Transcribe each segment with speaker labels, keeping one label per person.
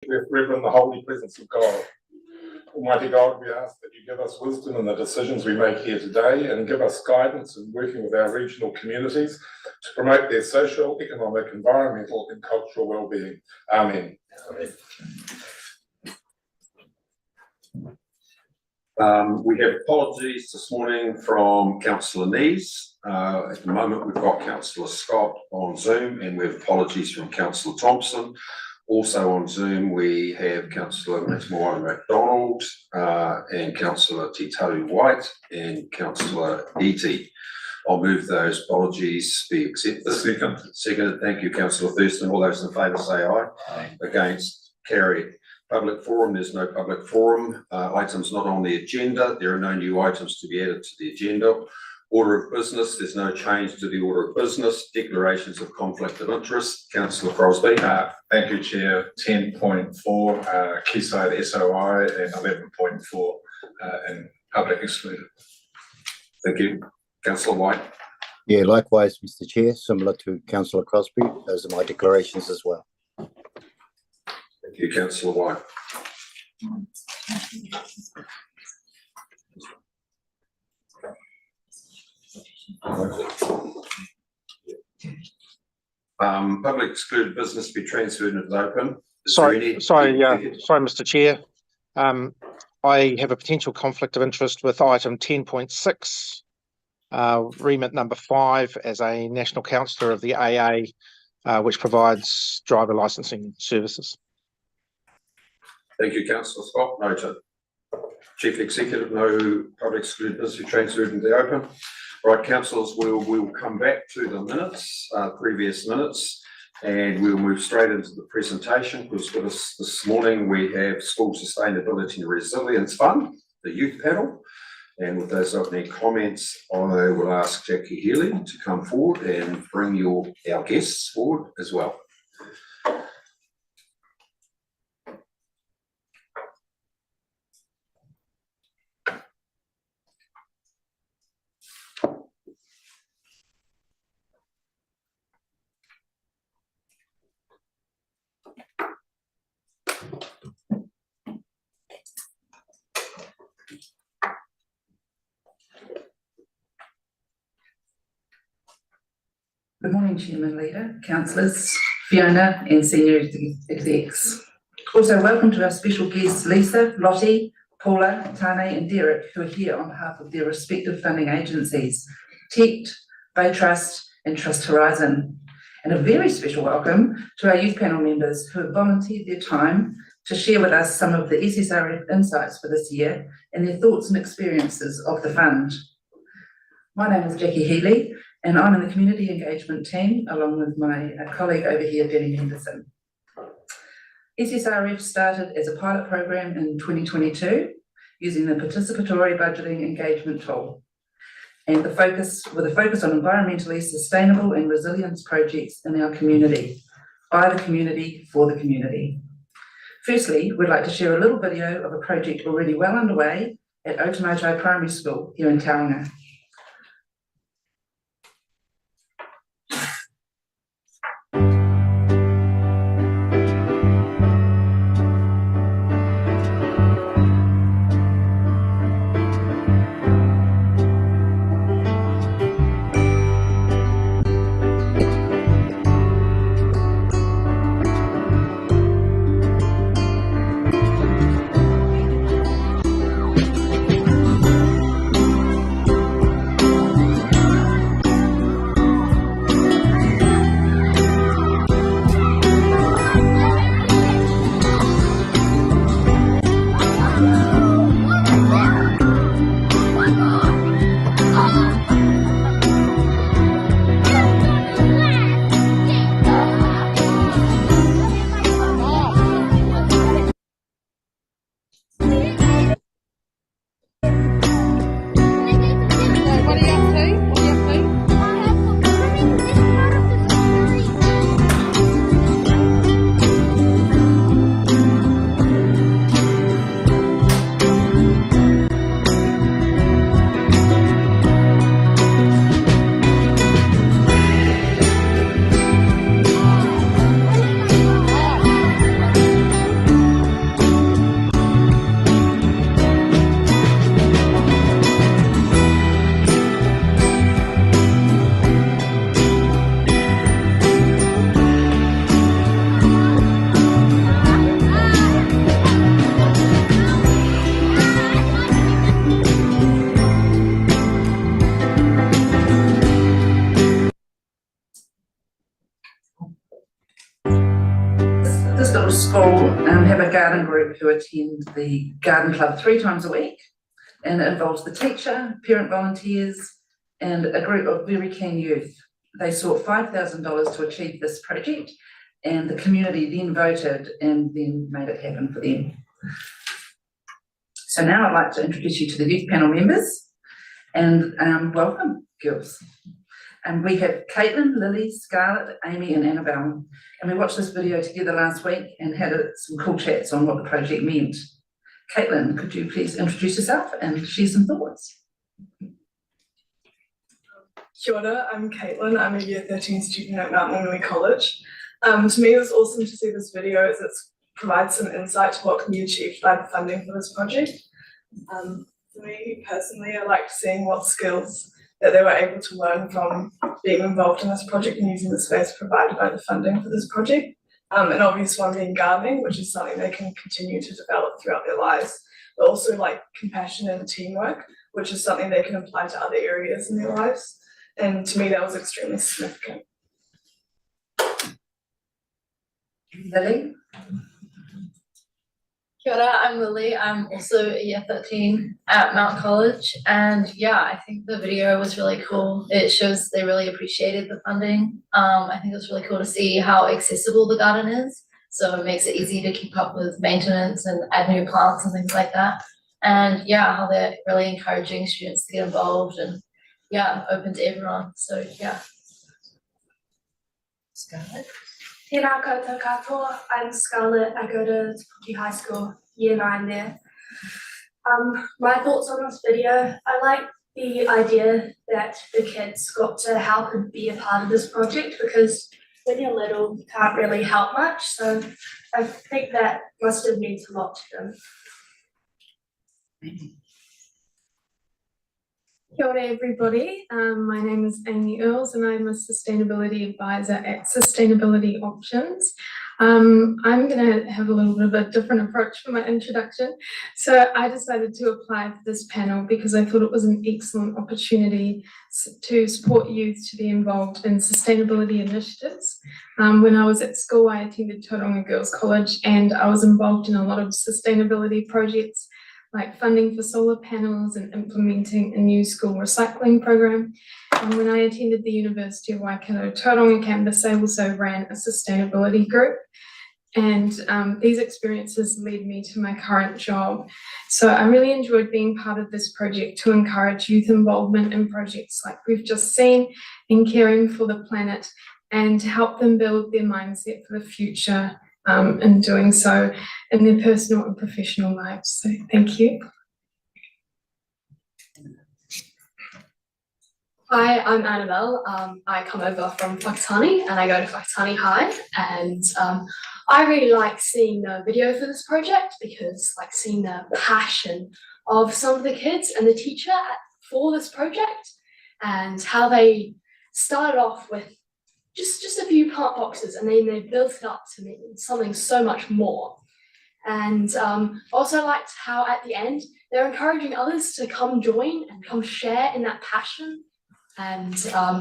Speaker 1: we're forever in the holy presence of God. Almighty God, we ask that you give us wisdom in the decisions we make here today and give us guidance in working with our regional communities to promote their social, economic, environmental and cultural well-being. Amen.
Speaker 2: We have apologies this morning from Councillor Nees. At the moment, we've got Councillor Scott on Zoom, and we have apologies from Councillor Thompson. Also on Zoom, we have Councillor Matamawai MacDonald and Councillor Titaru White and Councillor Eatey. I'll move those apologies be accepted. Seconded. Thank you, Councillor Thurston. All those in favour say aye.
Speaker 3: Aye.
Speaker 2: Against? Carried. Public forum, there's no public forum. Items not on the agenda. There are no new items to be added to the agenda. Order of business, there's no change to the order of business. Declarations of conflict of interest. Councillor Crosby.
Speaker 1: Thank you, Chair. 10.4 Quayside SOI and 11.4 in public excluded.
Speaker 2: Thank you. Councillor White.
Speaker 3: Yeah, likewise, Mr. Chair, similar to Councillor Crosby. Those are my declarations as well.
Speaker 2: Thank you, Councillor White. Public excluded business be transferred into the open.
Speaker 4: Sorry, Mr. Chair. I have a potential conflict of interest with item 10.6, remit number 5 as a national councillor of the AA, which provides driver licensing services.
Speaker 2: Thank you, Councillor Scott. Noted. Chief Executive, no public excluded business be transferred into the open. Right, councillors, we'll come back to the minutes, previous minutes, and we'll move straight into the presentation, because with us this morning we have School Sustainability and Resilience Fund, the youth panel. And with those opening comments, I will ask Jackie Healy to come forward and bring our guests forward as well.
Speaker 5: Good morning, Chairman Leader, Councillors, Fiona and Senior Execs. Also, welcome to our special guests, Lisa, Lottie, Paula, Tane and Derek, who are here on behalf of their respective funding agencies, TECT, Bay Trust and Trust Horizon. And a very special welcome to our youth panel members who have volunteered their time to share with us some of the SSRF insights for this year and their thoughts and experiences of the fund. My name is Jackie Healy, and I'm in the community engagement team along with my colleague over here, Denny Henderson. SSRF started as a pilot program in 2022 using the participatory budgeting engagement tool, and with a focus on environmentally sustainable and resilience projects in our community, by the community, for the community. Firstly, we'd like to share a little video of a project already well underway at Otamoto Primary School here in Tauranga. have a garden group who attend the garden club 3 times a week, and it involves the teacher, parent volunteers, and a group of very keen youth. They sought $5,000 to achieve this project, and the community then voted and then made it happen for them. So now I'd like to introduce you to the youth panel members, and welcome, girls. And we have Caitlin, Lily, Scarlett, Amy, and Annabelle. And we watched this video together last week and had some cool chats on what the project meant. Caitlin, could you please introduce yourself and share some thoughts?
Speaker 6: Kia ora, I'm Caitlin. I'm a Year 13 student at Mount Maunganui College. To me, it was awesome to see this video as it provides some insight to what can be achieved by the funding for this project. For me personally, I liked seeing what skills that they were able to learn from being involved in this project and using the space provided by the funding for this project. An obvious one being gardening, which is something they can continue to develop throughout their lives, but also like compassion and teamwork, which is something they can apply to other areas in their lives. And to me, that was extremely significant.
Speaker 5: Lily?
Speaker 7: Kia ora, I'm Lily. I'm also a Year 13 at Mount College, and yeah, I think the video was really cool. It shows they really appreciated the funding. I think it was really cool to see how accessible the garden is, so it makes it easy to keep up with maintenance and add new plants and things like that. And yeah, how they're really encouraging students to get involved and yeah, open to everyone. So yeah.
Speaker 5: Scarlett?
Speaker 8: Tēnā koutou katoa. I'm Scarlett. I go to Te Puke High School, Year 9 there. My thoughts on this video, I like the idea that the kids got to help and be a part of this project, because when you're little, you can't really help much. So I think that must have meant a lot to them.
Speaker 9: Kia ora everybody, my name is Amy Earls and I'm a Sustainability Advisor at Sustainability Options. I'm going to have a little bit of a different approach for my introduction. So I decided to apply for this panel because I thought it was an excellent opportunity to support youth to be involved in sustainability initiatives. When I was at school, I attended Tauranga Girls College and I was involved in a lot of sustainability projects, like funding for solar panels and implementing a new school recycling program. And when I attended the University of Waikato Tauranga campus, I also ran a sustainability group. And these experiences led me to my current job. So I really enjoyed being part of this project to encourage youth involvement in projects like we've just seen, in caring for the planet, and to help them build their mindset for the future in doing so in their personal and professional lives. So thank you.
Speaker 8: Hi, I'm Annabelle. I come over from Whakatane and I go to Whakatane High, and I really like seeing the video for this project because like seeing the passion of some of the kids and the teacher for this project, and how they started off with just a few plant boxes and then they built it up to mean something so much more. And also liked how at the end they're encouraging others to come join and come share in that passion. And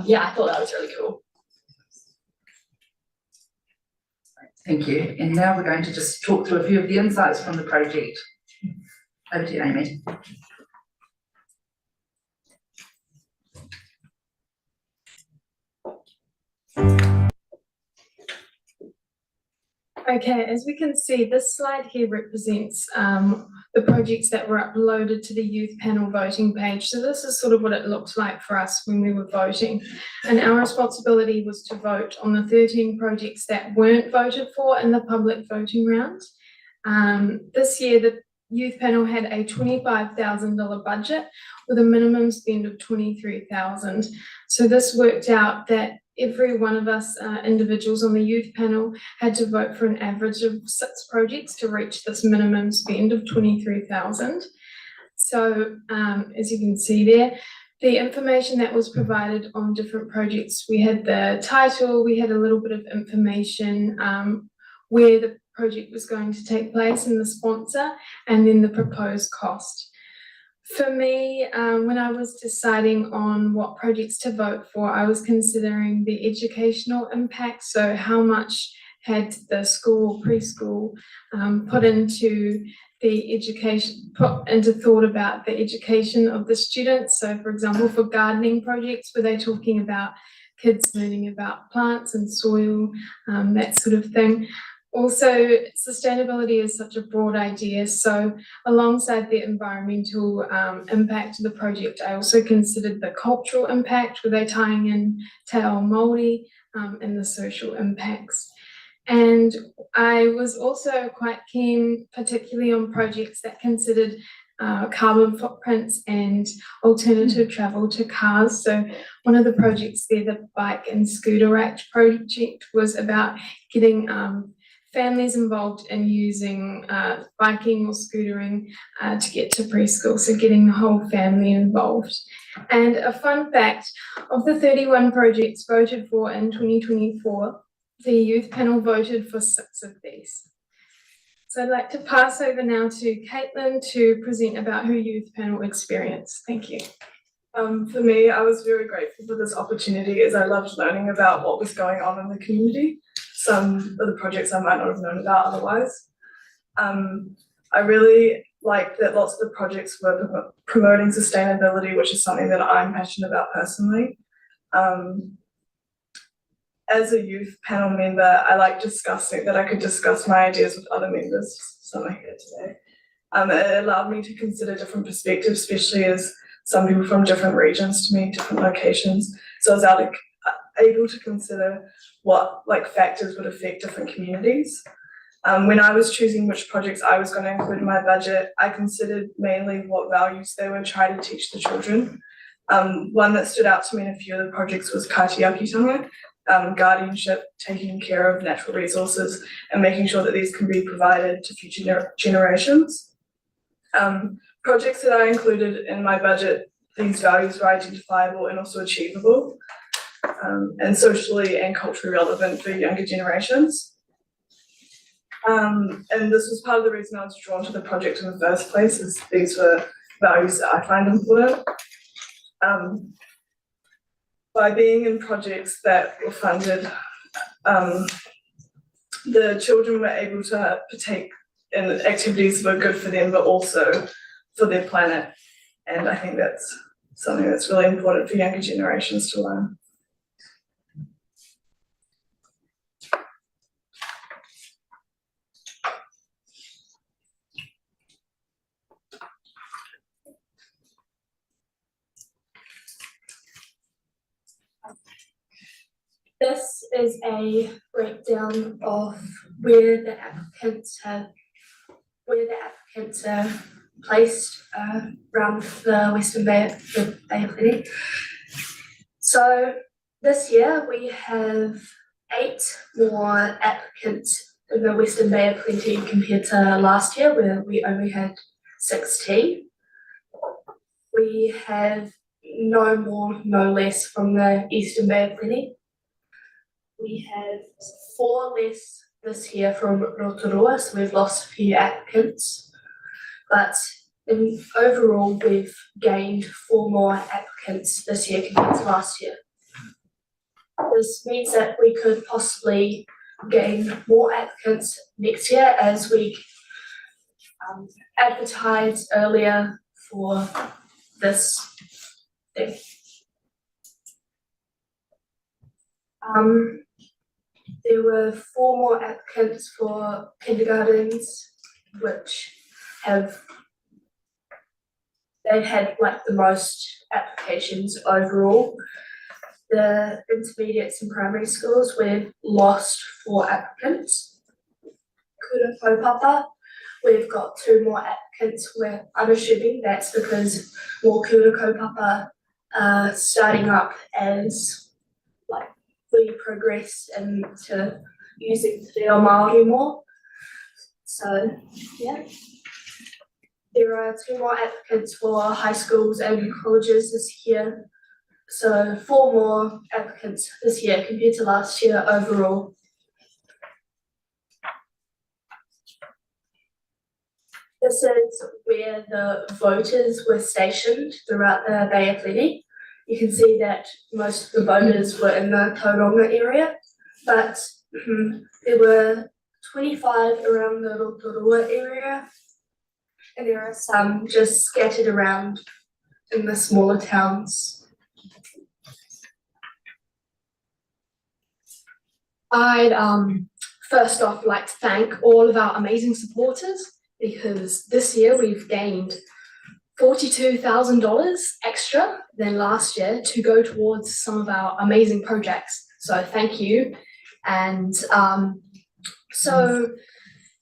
Speaker 8: yeah, I thought that was really cool.
Speaker 5: Thank you. And now we're going to just talk through a few of the insights from the project. Over to you, Amy.
Speaker 9: Okay, as we can see, this slide here represents the projects that were uploaded to the youth panel voting page. So this is sort of what it looked like for us when we were voting. And our responsibility was to vote on the 13 projects that weren't voted for in the public voting round. This year, the youth panel had a $25,000 budget with a minimum spend of $23,000. So this worked out that every one of us individuals on the youth panel had to vote for an average of 6 projects to reach this minimum spend of $23,000. So as you can see there, the information that was provided on different projects, we had the title, we had a little bit of information where the project was going to take place and the sponsor, and then the proposed cost. For me, when I was deciding on what projects to vote for, I was considering the educational impact, so how much had the school preschool put into thought about the education of the students. So for example, for gardening projects, were they talking about kids learning about plants and soil, that sort of thing. Also, sustainability is such a broad idea. So alongside the environmental impact of the project, I also considered the cultural impact. Were they tying in Te Ao Māori and the social impacts? And I was also quite keen, particularly on projects that considered carbon footprints and alternative travel to cars. So one of the projects there, the Bike and Scooter Act project, was about getting families involved in using biking or scootering to get to preschool, so getting the whole family involved. And a fun fact, of the 31 projects voted for in 2024, the youth panel voted for 6 of these. So I'd like to pass over now to Caitlin to present about her youth panel experience. Thank you.
Speaker 6: For me, I was very grateful for this opportunity as I loved learning about what was going on in the community. Some of the projects I might not have known about otherwise. I really liked that lots of the projects were promoting sustainability, which is something that I'm passionate about personally. As a youth panel member, I like discussing that I could discuss my ideas with other members, so I'm here today. It allowed me to consider different perspectives, especially as some people from different regions to me, different locations. So I was able to consider what factors would affect different communities. When I was choosing which projects I was going to include in my budget, I considered mainly what values they would try to teach the children. One that stood out to me in a few of the projects was Katiakitanga, guardianship, taking care of natural resources and making sure that these can be provided to future generations. Projects that I included in my budget, these values were identifiable and also achievable, and socially and culturally relevant for younger generations. And this was part of the reason I was drawn to the project in the first place, is these were values that I find important. By being in projects that were funded, the children were able to partake in activities that were good for them, but also for their planet. And I think that's something that's really important for younger generations to learn.
Speaker 8: This is a breakdown of where the applicants are placed around the Western Bay of Plenty. So this year we have 8 more applicants in the Western Bay of Plenty compared to last year, where we only had 16. We have no more, no less from the Eastern Bay of Plenty. We have 4 less this year from Rotorua, so we've lost a few applicants. But overall, we've gained 4 more applicants this year compared to last year. This means that we could possibly gain more applicants next year as we advertised earlier for this thing. There were 4 more applicants for kindergartens, which they've had the most applications overall. The intermediates and primary schools, we've lost 4 applicants. Kura Kaupapa, we've got 2 more applicants. I'm assuming that's because more Kura Kaupapa are starting up as we progress into using Te Reo Māori more. So, yeah. There are 2 more applicants for high schools and colleges this year. So 4 more applicants this year compared to last year overall. This is where the voters were stationed throughout the Bay of Plenty. You can see that most of the voters were in the Tauranga area, but there were 25 around the Rotorua area, and there are some just scattered around in the smaller towns. I'd first off like to thank all of our amazing supporters, because this year we've gained $42,000 extra than last year to go towards some of our amazing projects. So thank you. And so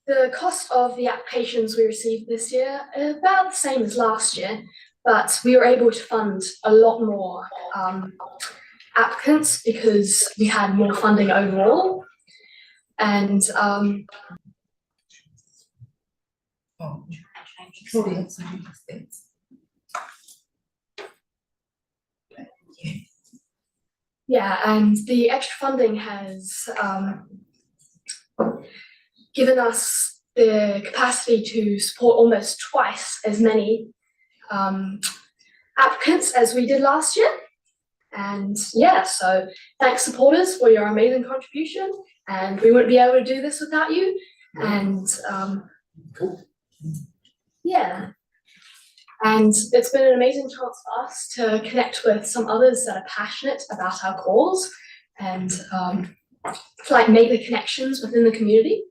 Speaker 8: the cost of the applications we received this year are about the same as last year, but we were able to fund a lot more applicants because we had more funding overall. And yeah, and the extra funding has given us the capacity to support almost twice as many applicants as we did last year. And yeah, so thanks supporters for your amazing contribution, and we wouldn't be able to do this without you. And yeah, and it's been an amazing chance for us to connect with some others that are passionate about our cause, and to like make the connections within the community.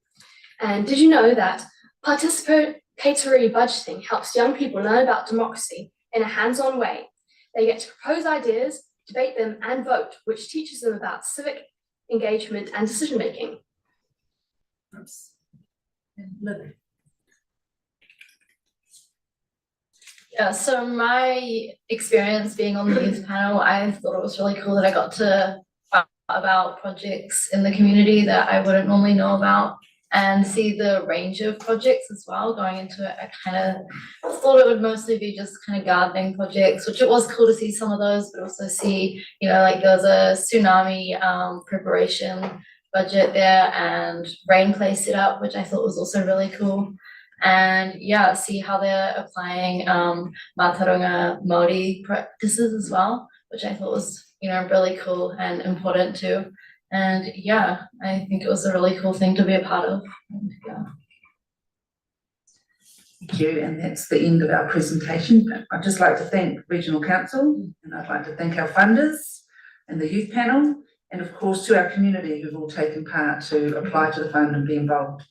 Speaker 8: And did you know that participatory budgeting helps young people learn about democracy in a hands-on way? They get to propose ideas, debate them, and vote, which teaches them about civic engagement and decision-making.
Speaker 7: Yeah, so my experience being on the youth panel, I thought it was really cool that I got to find out about projects in the community that I wouldn't normally know about, and see the range of projects as well. Going into it, I kind of thought it would mostly be just kind of gardening projects, which it was cool to see some of those, but also see, you know, like there was a tsunami preparation budget there and rain play set up, which I thought was also really cool. And yeah, see how they're applying Mātauranga Māori practices as well, which I thought was, you know, really cool and important too. And yeah, I think it was a really cool thing to be a part of. And, yeah.
Speaker 5: Thank you, and that's the end of our presentation. I'd just like to thank Regional Council, and I'd like to thank our funders and the youth panel, and of course to our community who've all taken part to apply to the fund and be involved.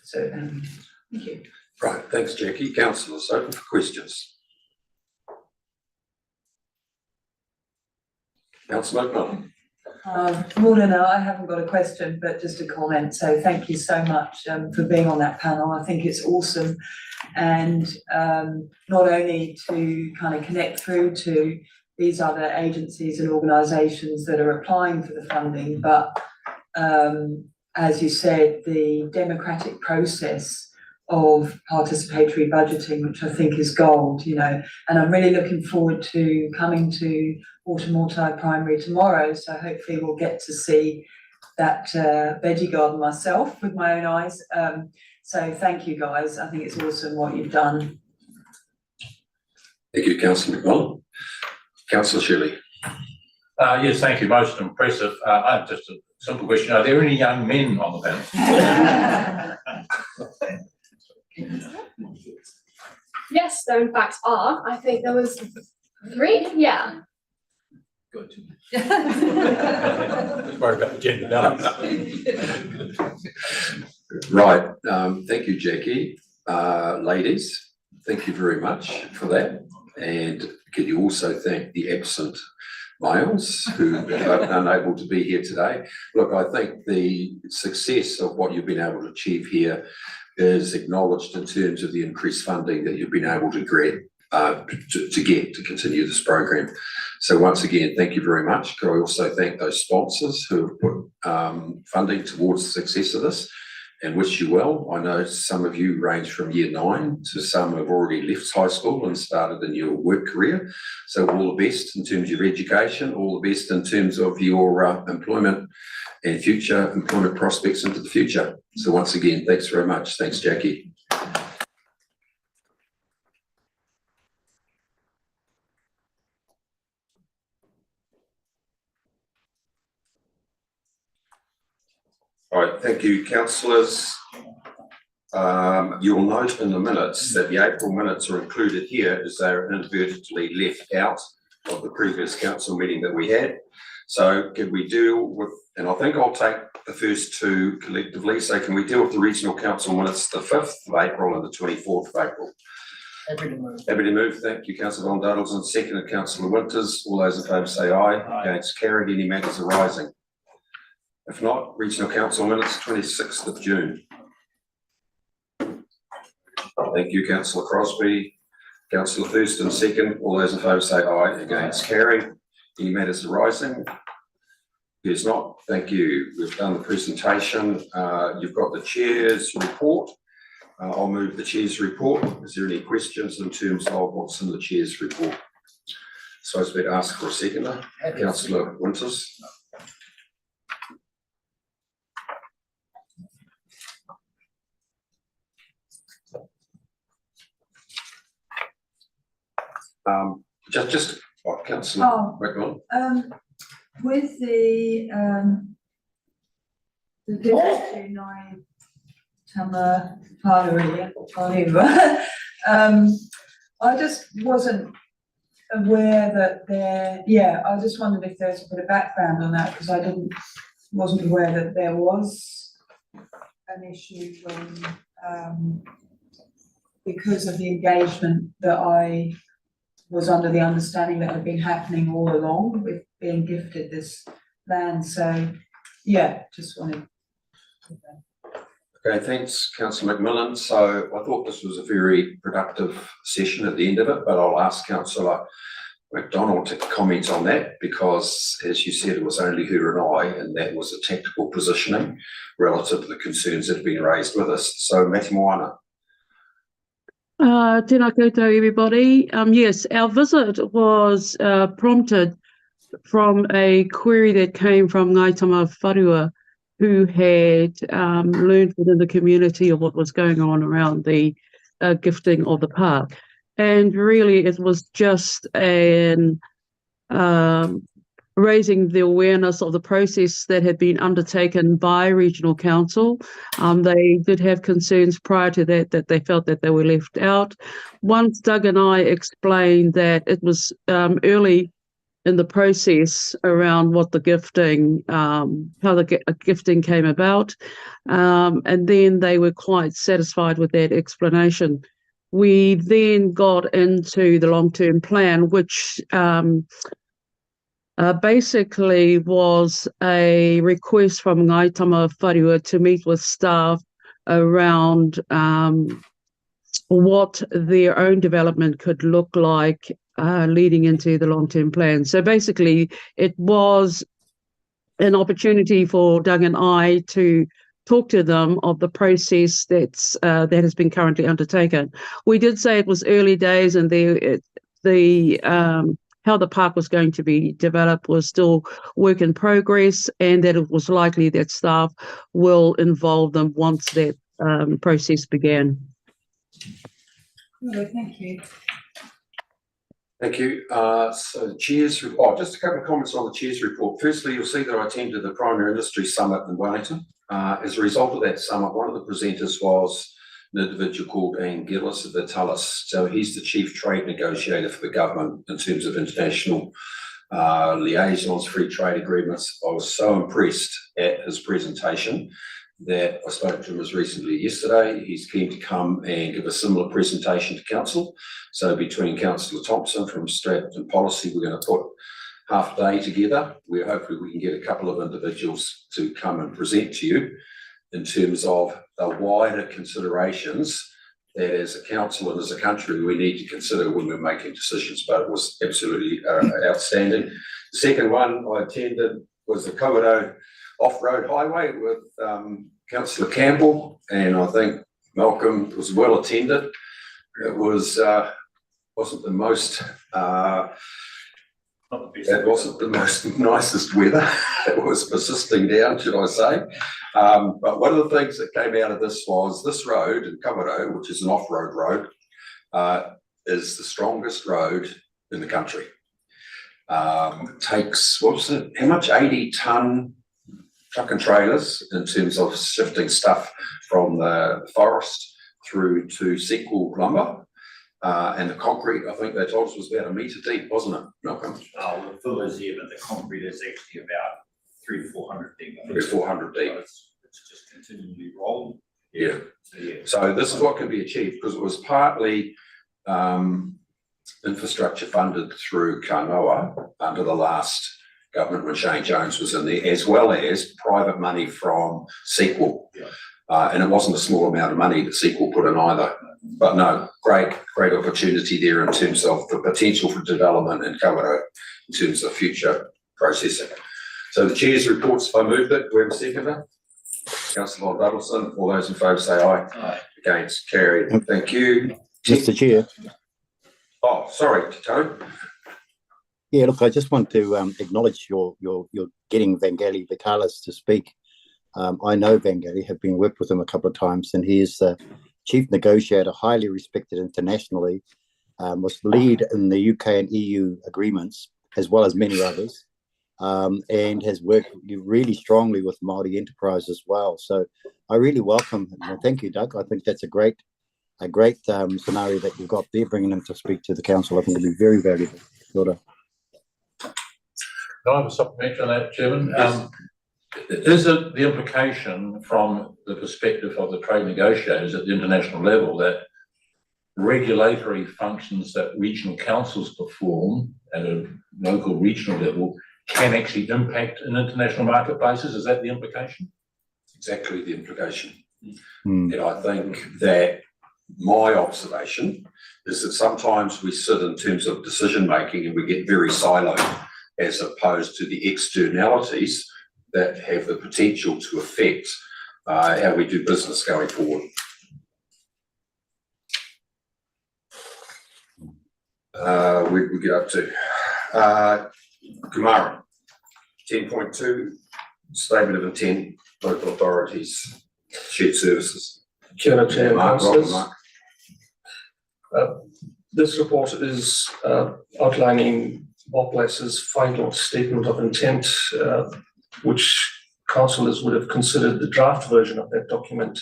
Speaker 5: So thank you.
Speaker 2: Right, thanks, Jackie. Councillors, open for questions. Councillor McMillan.
Speaker 10: Morena, I haven't got a question, but just a comment. So thank you so much for being on that panel. I think it's awesome. And not only to kind of connect through to these other agencies and organisations that are applying for the funding, but as you said, the democratic process of participatory budgeting, which I think is gold, you know, and I'm really looking forward to coming to Autumn Primary tomorrow, so hopefully we'll get to see that veggie garden myself with my own eyes. So thank you guys, I think it's awesome what you've done.
Speaker 2: Thank you, Councillor McMillan. Councillor Shirley.
Speaker 11: Yes, thank you, most impressive. I have just a simple question, are there any young men on the panel?
Speaker 8: Yes, there in fact are. I think there was 3, yeah.
Speaker 11: Good. Just worry about the gender balance.
Speaker 2: Right, thank you, Jackie. Ladies, thank you very much for that. And can you also thank the absent males who are unable to be here today? Look, I think the success of what you've been able to achieve here is acknowledged in terms of the increased funding that you've been able to get to continue this program. So once again, thank you very much. Could I also thank those sponsors who have put funding towards the success of this, and wish you well. I know some of you range from year 9 to some have already left high school and started in your work career. So all the best in terms of your education, all the best in terms of your employment and future employment prospects into the future. So once again, thanks very much. Thanks, Jackie. All right, thank you, councillors. You'll note in the minutes that the April minutes are included here as they're inadvertently left out of the previous council meeting that we had. So can we deal with, and I think I'll take the first two collectively. So can we deal with the regional council minutes, the 5th of April and the 24th of April?
Speaker 12: Happy to move.
Speaker 2: Happy to move. Thank you, councillor Von Duddleton. Seconded, councillor Winters. All those in favour say aye.
Speaker 12: Aye.
Speaker 2: Against, carried. Any matters arising? If not, regional council minutes, 26th of June. Thank you, councillor Crosby. Councillor Thurston, second. All those in favour say aye. Against, carried. Any matters arising? There's not. Thank you. We've done the presentation. You've got the chair's report. I'll move the chair's report. Is there any questions in terms of what's in the chair's report? So I was about to ask for a seconder. Councillor Winters. Councillor McMillan.
Speaker 10: With the visit to Nai Tama Pāhua, I just wasn't aware that I just wondered if there's a bit of background on that, because I wasn't aware that there was an issue when, because of the engagement that I was under the understanding that had been happening all along with being gifted this land. So, yeah, just wanted.
Speaker 2: Okay, thanks, councillor McMillan. So I thought this was a very productive session at the end of it, but I'll ask councillor McDonald to comment on that, because as you said, it was only her and I, and that was a tactical positioning relative to the concerns that have been raised with us. So, Mati Moana.
Speaker 13: Tēnā koutou, everybody. Yes, our visit was prompted from a query that came from Ngaitama Wharua, who had learned within the community of what was going on around the gifting of the park. And really it was just an raising the awareness of the process that had been undertaken by Regional Council. They did have concerns prior to that they felt that they were left out. Once Doug and I explained that it was early in the process around what the gifting, how the gifting came about, and then they were quite satisfied with that explanation. We then got into the long-term plan, which basically was a request from Ngaitama Wharua to meet with staff around what their own development could look like leading into the long-term plan. So basically, it was an opportunity for Doug and I to talk to them of the process that has been currently undertaken. We did say it was early days, and how the park was going to be developed was still work in progress, and that it was likely that staff will involve them once that process began.
Speaker 10: Oh, thank you.
Speaker 2: Thank you. So the chair's report, just a couple of comments on the chair's report. Firstly, you'll see that I attended the Primary Industry Summit in Wellington. As a result of that summit, one of the presenters was an individual called Angelos Vitalis. So he's the chief trade negotiator for the government in terms of international liaisons, free trade agreements. I was so impressed at his presentation that I spoke to him as recently yesterday. He's keen to come and give a similar presentation to council. So between Councillor Thompson from Strategy and Policy, we're going to put half a day together where hopefully we can get a couple of individuals to come and present to you in terms of the wider considerations that as a council and as a country we need to consider when we're making decisions. But it was absolutely outstanding. The second one I attended was the Kawerau Off-Road Highway with Councillor Campbell, and I think Malcolm was well attended. It was wasn't the most nicest weather. It was persisting down, should I say. But one of the things that came out of this was this road in Kawerau, which is an off-road road, is the strongest road in the country. It takes, what was it, how much, 80 tonne truck and trailers in terms of shifting stuff from the forest through to Sequel lumber. And the concrete, I think they told us was about 1 metre deep, wasn't it, Malcolm?
Speaker 12: Oh, the fill is here, but the concrete is actually about 300 to 400 deep.
Speaker 2: 300 to 400 deep.
Speaker 12: It's just continually rolling.
Speaker 2: Yeah.
Speaker 12: So, yeah.
Speaker 2: So this is what can be achieved because it was partly infrastructure funded through Kanoa under the last government when Shane Jones was in there, as well as private money from Sequel.
Speaker 12: Yeah.
Speaker 2: And it wasn't a small amount of money that Sequel put in either. But no, great opportunity there in terms of the potential for development in Kawerau in terms of future processing. So the chair's reports, if I moved it, we have a seconder. Councillor Doddleson, all those in favour say aye.
Speaker 12: Aye.
Speaker 2: Against, carried. Thank you.
Speaker 3: Mr. Chair.
Speaker 2: Oh, sorry, Tone.
Speaker 3: Yeah, look, I just want to acknowledge your getting Vangali Vitalis to speak. I know Vangali, have been worked with him a couple of times, and he is the chief negotiator, highly respected internationally, was lead in the UK and EU agreements, as well as many others, and has worked really strongly with Māori enterprise as well. So I really welcome him. Well, thank you, Doug. I think that's a great scenario that you've got there, bringing him to speak to the council. I think it'll be very valuable.
Speaker 11: Can I have a supplementary on that, Chairman? Is it the implication from the perspective of the trade negotiators at the international level that regulatory functions that regional councils perform at a local regional level can actually impact an international marketplaces? Is that the implication?
Speaker 2: Exactly the implication.
Speaker 3: Mm.
Speaker 2: And I think that my observation is that sometimes we sit in terms of decision making and we get very siloed as opposed to the externalities that have the potential to affect how we do business going forward. Where did we get up to? Kumara, 10.2, statement of intent, local authorities, shared services.
Speaker 14: Chair and
Speaker 2: Mark,
Speaker 14: councillors.
Speaker 2: Mark.
Speaker 14: This report is outlining Bob Bless's final statement of intent, which councillors would have considered the draft version of that document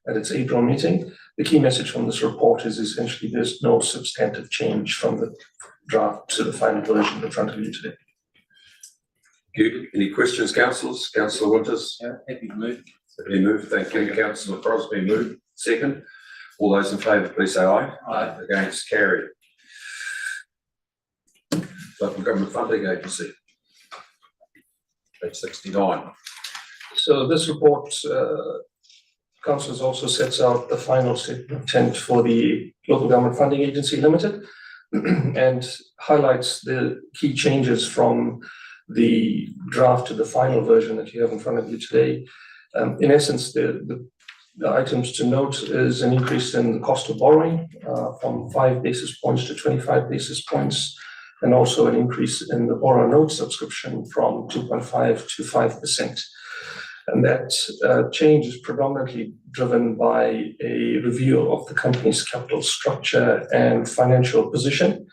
Speaker 14: at its April meeting. The key message from this report is essentially there's no substantive change from the draft to the final version in front of you today.
Speaker 2: Good. Any questions, councillors? Councillor Winters?
Speaker 12: Happy to move.
Speaker 2: Happy to move. Thank you. Councillor Crosby moved. Second. All those in favour, please say aye.
Speaker 12: Aye.
Speaker 2: Against, carried. Local Government Funding Agency. Page 69.
Speaker 14: So this report, councillors also sets out the final statement of intent for the Local Government Funding Agency Limited and highlights the key changes from the draft to the final version that you have in front of you today. In essence, the items to note is an increase in the cost of borrowing from 5 basis points to 25 basis points, and also an increase in the borrower note subscription from 2.5 to 5%. And that change is predominantly driven by a review of the company's capital structure and financial position.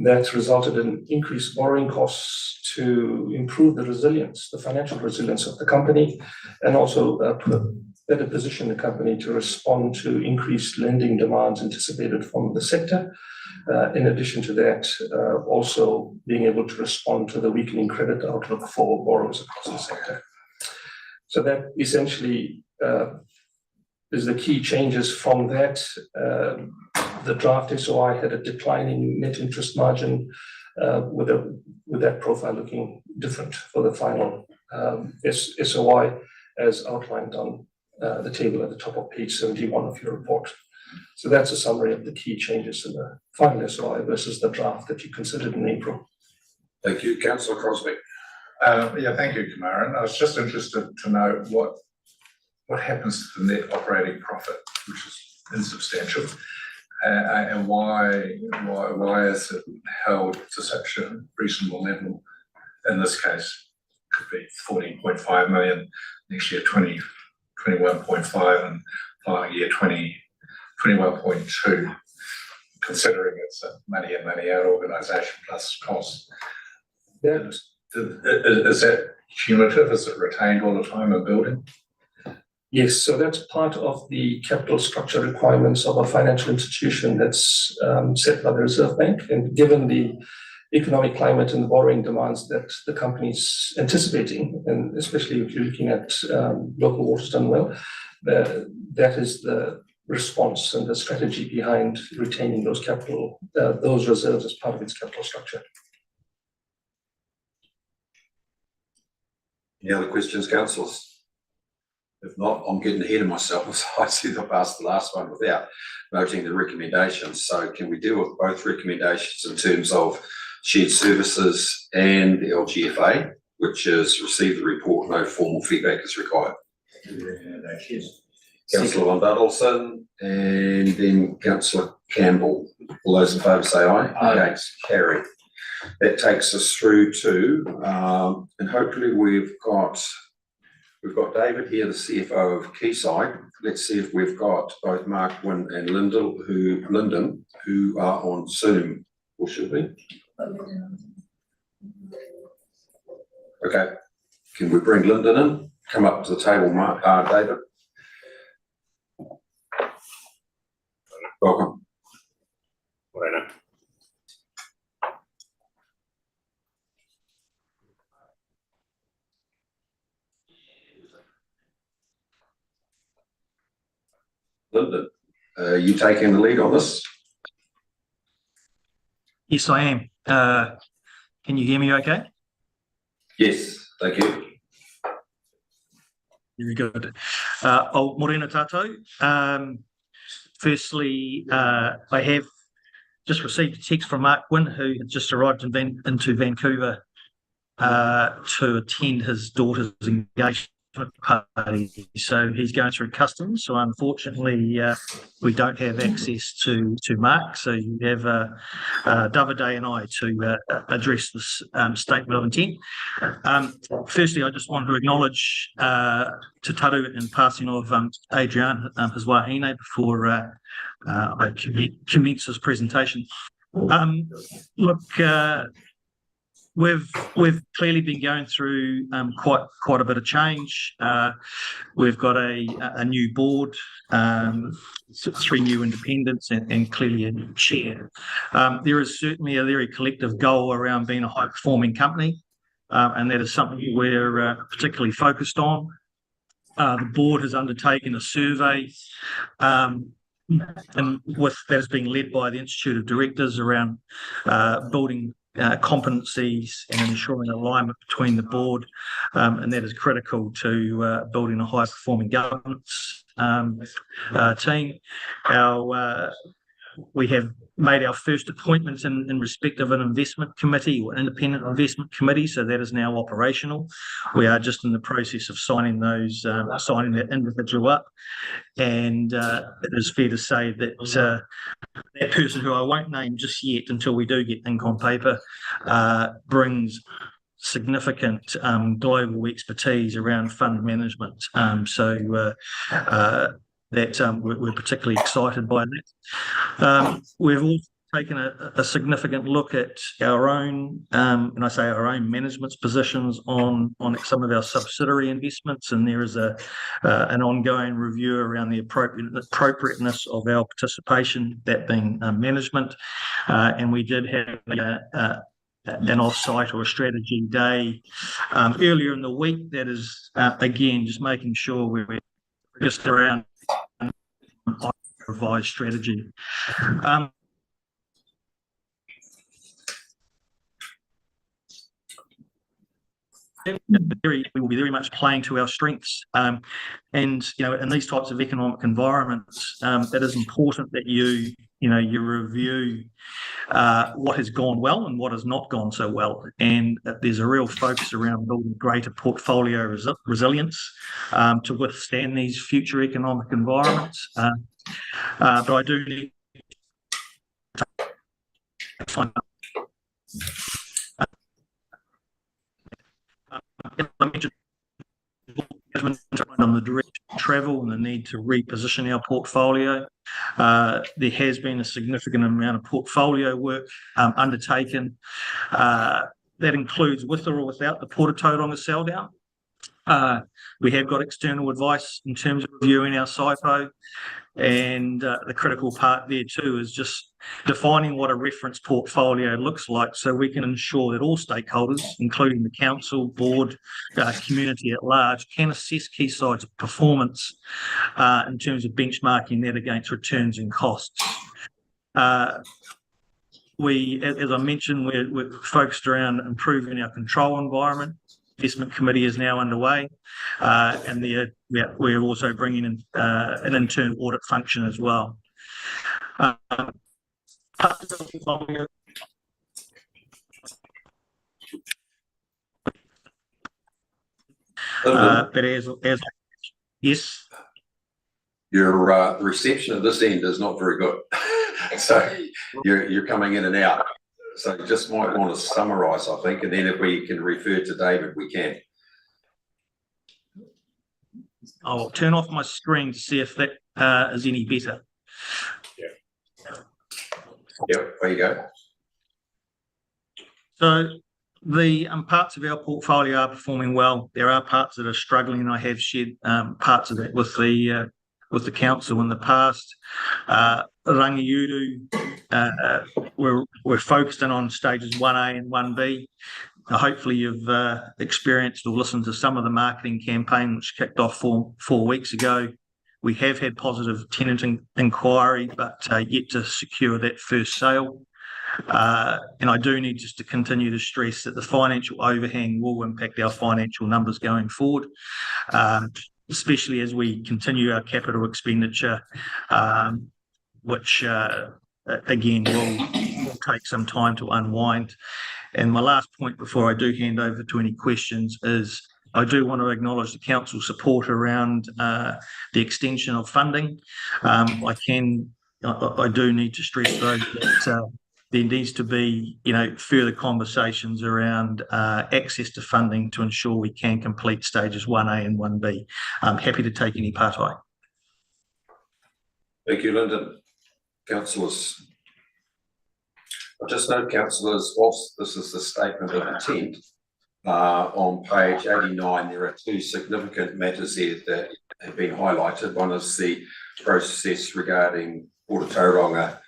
Speaker 14: That resulted in increased borrowing costs to improve the resilience, the financial resilience of the company, and also better position the company to respond to increased lending demands anticipated from the sector. In addition to that, also being able to respond to the weakening credit outlook for borrowers across the sector. So that essentially is the key changes from that. The draft SOI had a declining net interest margin with that profile looking different for the final SOI as outlined on the table at the top of page 71 of your report. So that's a summary of the key changes in the final SOI versus the draft that you considered in April.
Speaker 2: Thank you. Councillor Crosby.
Speaker 1: Yeah, thank you, Kamaran. I was just interested to know what happens to the net operating profit, which is insubstantial, and why is it held to such a reasonable level? In this case, could be 14.5 million, next year 21.5, and following year 21.2, considering it's a money in, money out organisation plus costs.
Speaker 14: Yeah.
Speaker 1: Is that
Speaker 11: cumulative? Is it retained all the time in building?
Speaker 14: Yes, so that's part of the capital structure requirements of a financial institution that's set by the Reserve Bank. And given the economic climate and the borrowing demands that the company's anticipating, and especially if you're looking at local water's done well, that is the response and the strategy behind retaining those those reserves as part of its capital structure.
Speaker 2: Any other questions, councillors? If not, I'm getting ahead of myself, so I see the past the last one without noting the recommendations. So can we deal with both recommendations in terms of shared services and the LGFA, which is receive the report, no formal feedback is required? Councillor Von Duddleson and then Councillor Campbell. All those in favour say aye. Against, carried. That takes us through to, and hopefully we've got David here, the CFO of Quayside. Let's see if we've got both Mark Wynne and Lyndon who are on Zoom, or should we? Okay, can we bring Lyndon in? Come up to the table, Mark, David. Welcome. Lyndon, are you taking the lead on this?
Speaker 15: Yes, I am. Can you hear me okay?
Speaker 2: Yes, thank you.
Speaker 15: Very good. Morena tātou. Firstly, I have just received a text from Mark Wynne, who had just arrived into Vancouver to attend his daughter's engagement party. So he's going through customs. So unfortunately, we don't have access to Mark. So you have Davide and I to address this statement of intent. Firstly, I just wanted to acknowledge Te Taru and passing of Adrian, his wahine, before I commence this presentation. We've clearly been going through quite a bit of change. We've got a new board, 3 new independents, and clearly a new chair. There is certainly a very collective goal around being a high-performing company, and that is something we're particularly focused on. The board has undertaken a survey, and that is being led by the Institute of Directors around building competencies and ensuring alignment between the board, and that is critical to building a high-performing governance team. We have made our first appointment in respect of an investment committee or independent investment committee, so that is now operational. We are just in the process of signing that individual up, and it is fair to say that that person, who I won't name just yet until we do get ink on paper, brings significant global expertise around fund management. We're particularly excited by that. We've also taken a significant look at our own, and I say our own management's positions on some of our subsidiary investments, and there is an ongoing review around the appropriateness of our participation, that being management. And we did have an off-site or a strategy day earlier in the week. That is, again, just making sure we're just around revised strategy. We will be very much playing to our strengths, and in these types of economic environments, it is important that you review what has gone well and what has not gone so well, and there's a real focus around building greater portfolio resilience to withstand these future economic environments. But I do need to find out. I mentioned on the direct travel and the need to reposition our portfolio. There has been a significant amount of portfolio work undertaken. that includes with or without the Port of Tauranga sell down. We have got external advice in terms of reviewing our SIPO, and the critical part there too is just defining what a reference portfolio looks like, so we can ensure that all stakeholders, including the council, board, community at large, can assess Quayside's performance in terms of benchmarking that against returns and costs. As I mentioned, we're focused around improving our control environment. Investment committee is now underway, and we're also bringing in an internal audit function as well. But as yes,
Speaker 2: your the reception at this end is not very good, so you're coming in and out. So you just might want to summarise, I think, and then if we can refer to David, we can.
Speaker 15: I'll turn off my screen to see if that is any better.
Speaker 2: Yep, there you go.
Speaker 15: So the parts of our portfolio are performing well. There are parts that are struggling. I have shared parts of that with the council in the past. Rangiuru, we're focused in on stages 1A and 1B. Hopefully you've experienced or listened to some of the marketing campaign which kicked off four weeks ago. We have had positive tenant inquiry, but yet to secure that first sale. And I do need just to continue to stress that the financial overhang will impact our financial numbers going forward, especially as we continue our capital expenditure, which again will take some time to unwind. And my last point before I do hand over to any questions is I do want to acknowledge the council support around the extension of funding. I do need to stress though that there needs to be, further conversations around access to funding to ensure we can complete stages 1A and 1B. I'm happy to take any part I.
Speaker 2: Thank you, Lyndon. Councillors. I just note, councillors, whilst this is the statement of intent, on page 89, there are two significant matters there that have been highlighted. One is the process regarding Port of Tauranga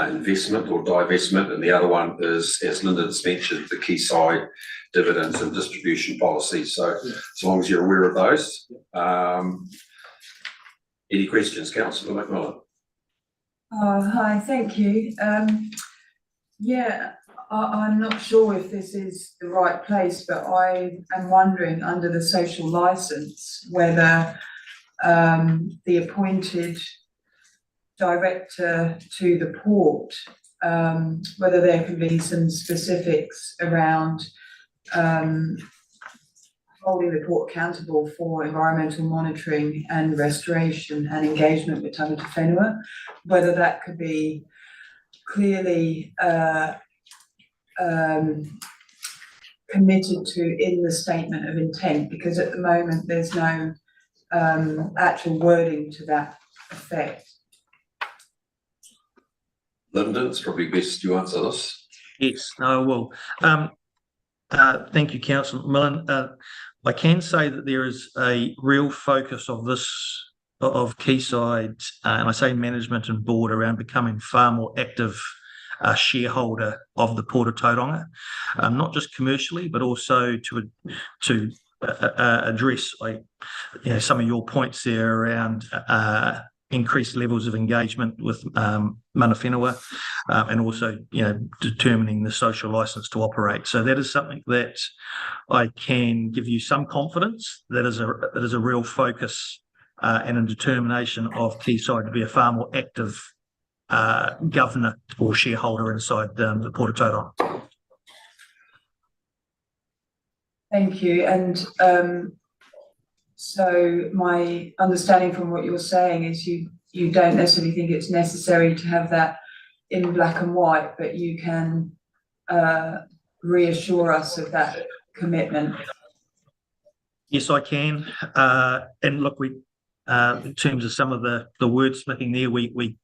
Speaker 2: investment or divestment, and the other one is, as Lyndon's mentioned, the Quayside dividends and distribution policy. So as long as you're aware of those. Any questions, Councillor McMillan?
Speaker 10: Hi, thank you. I'm not sure if this is the right place, but I am wondering under the social licence whether the appointed director to the port, whether there can be some specifics around holding the port accountable for environmental monitoring and restoration and engagement with tangata whenua, whether that could be clearly committed to in the statement of intent, because at the moment there's no actual wording to that effect.
Speaker 2: Lyndon, it's probably best you answer this.
Speaker 15: Yes, I will. Thank you, Councillor McMillan. I can say that there is a real focus of Quayside, and I say management and board, around becoming far more active shareholder of the Port of Tauranga, not just commercially, but also to address some of your points there around increased levels of engagement with mana whenua, and also determining the social licence to operate. So that is something that I can give you some confidence that is a real focus and a determination of Quayside to be a far more active governor or shareholder inside the Port of Tauranga.
Speaker 10: Thank you. And so my understanding from what you're saying is you don't necessarily think it's necessary to have that in black and white, but you can reassure us of that commitment.
Speaker 15: Yes, I can. And look, we in terms of some of the wordsmithing there, we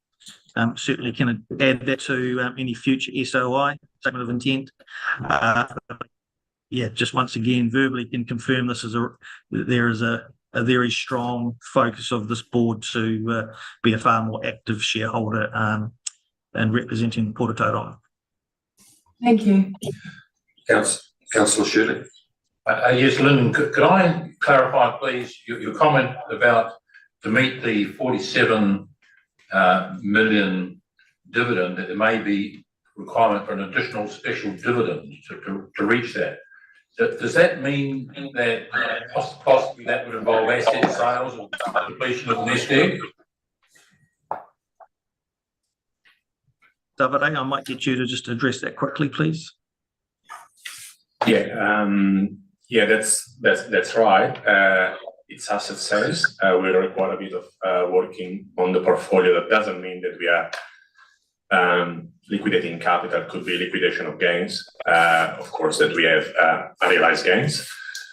Speaker 15: certainly can add that to any future SOI, statement of intent. yeah, just once again verbally can confirm there is a very strong focus of this board to be a far more active shareholder and representing Port of Tauranga.
Speaker 10: Thank you.
Speaker 2: Councillor Shirley.
Speaker 11: Yes, Lyndon, could I clarify, please, your comment about to meet the 47 million dividend, that there may be requirement for an additional special dividend to reach that. Does that mean that possibly that would involve asset sales or completion of nest egg?
Speaker 15: Davide, I might get you to just address that quickly, please.
Speaker 16: Yeah, that's right. It's asset sales. We require a bit of working on the portfolio. That doesn't mean that we are liquidating capital. Could be liquidation of gains. Of course, that we have unrealized gains.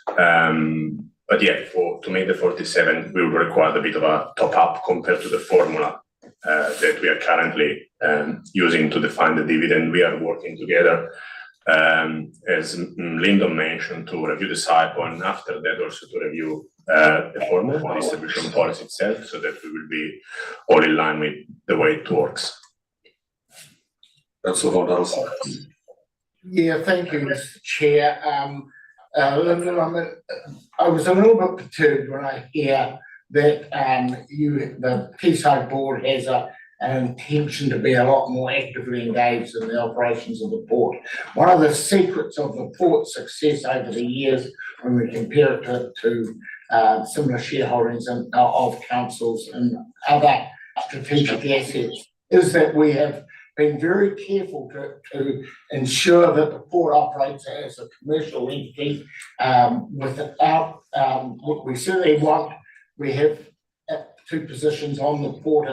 Speaker 16: But yeah, to make the 47, we will require a bit of a top up compared to the formula that we are currently using to define the dividend. We are working together, as Lyndon mentioned, to review the cycle, and after that also to review the formula, the distribution policy itself, so that we will be all in line with the way it works.
Speaker 2: Councillor Von Dalton.
Speaker 17: Yeah, thank you, Mr. Chair. Lyndon, I was a little bit perturbed when I hear that the Quayside board has an intention to be a lot more actively engaged in the operations of the port. One of the secrets of the port's success over the years, when we compare it to similar shareholdings of councils and other strategic assets, is that we have been very careful to ensure that the port operates as a commercial entity without, we certainly want, we have two positions on the port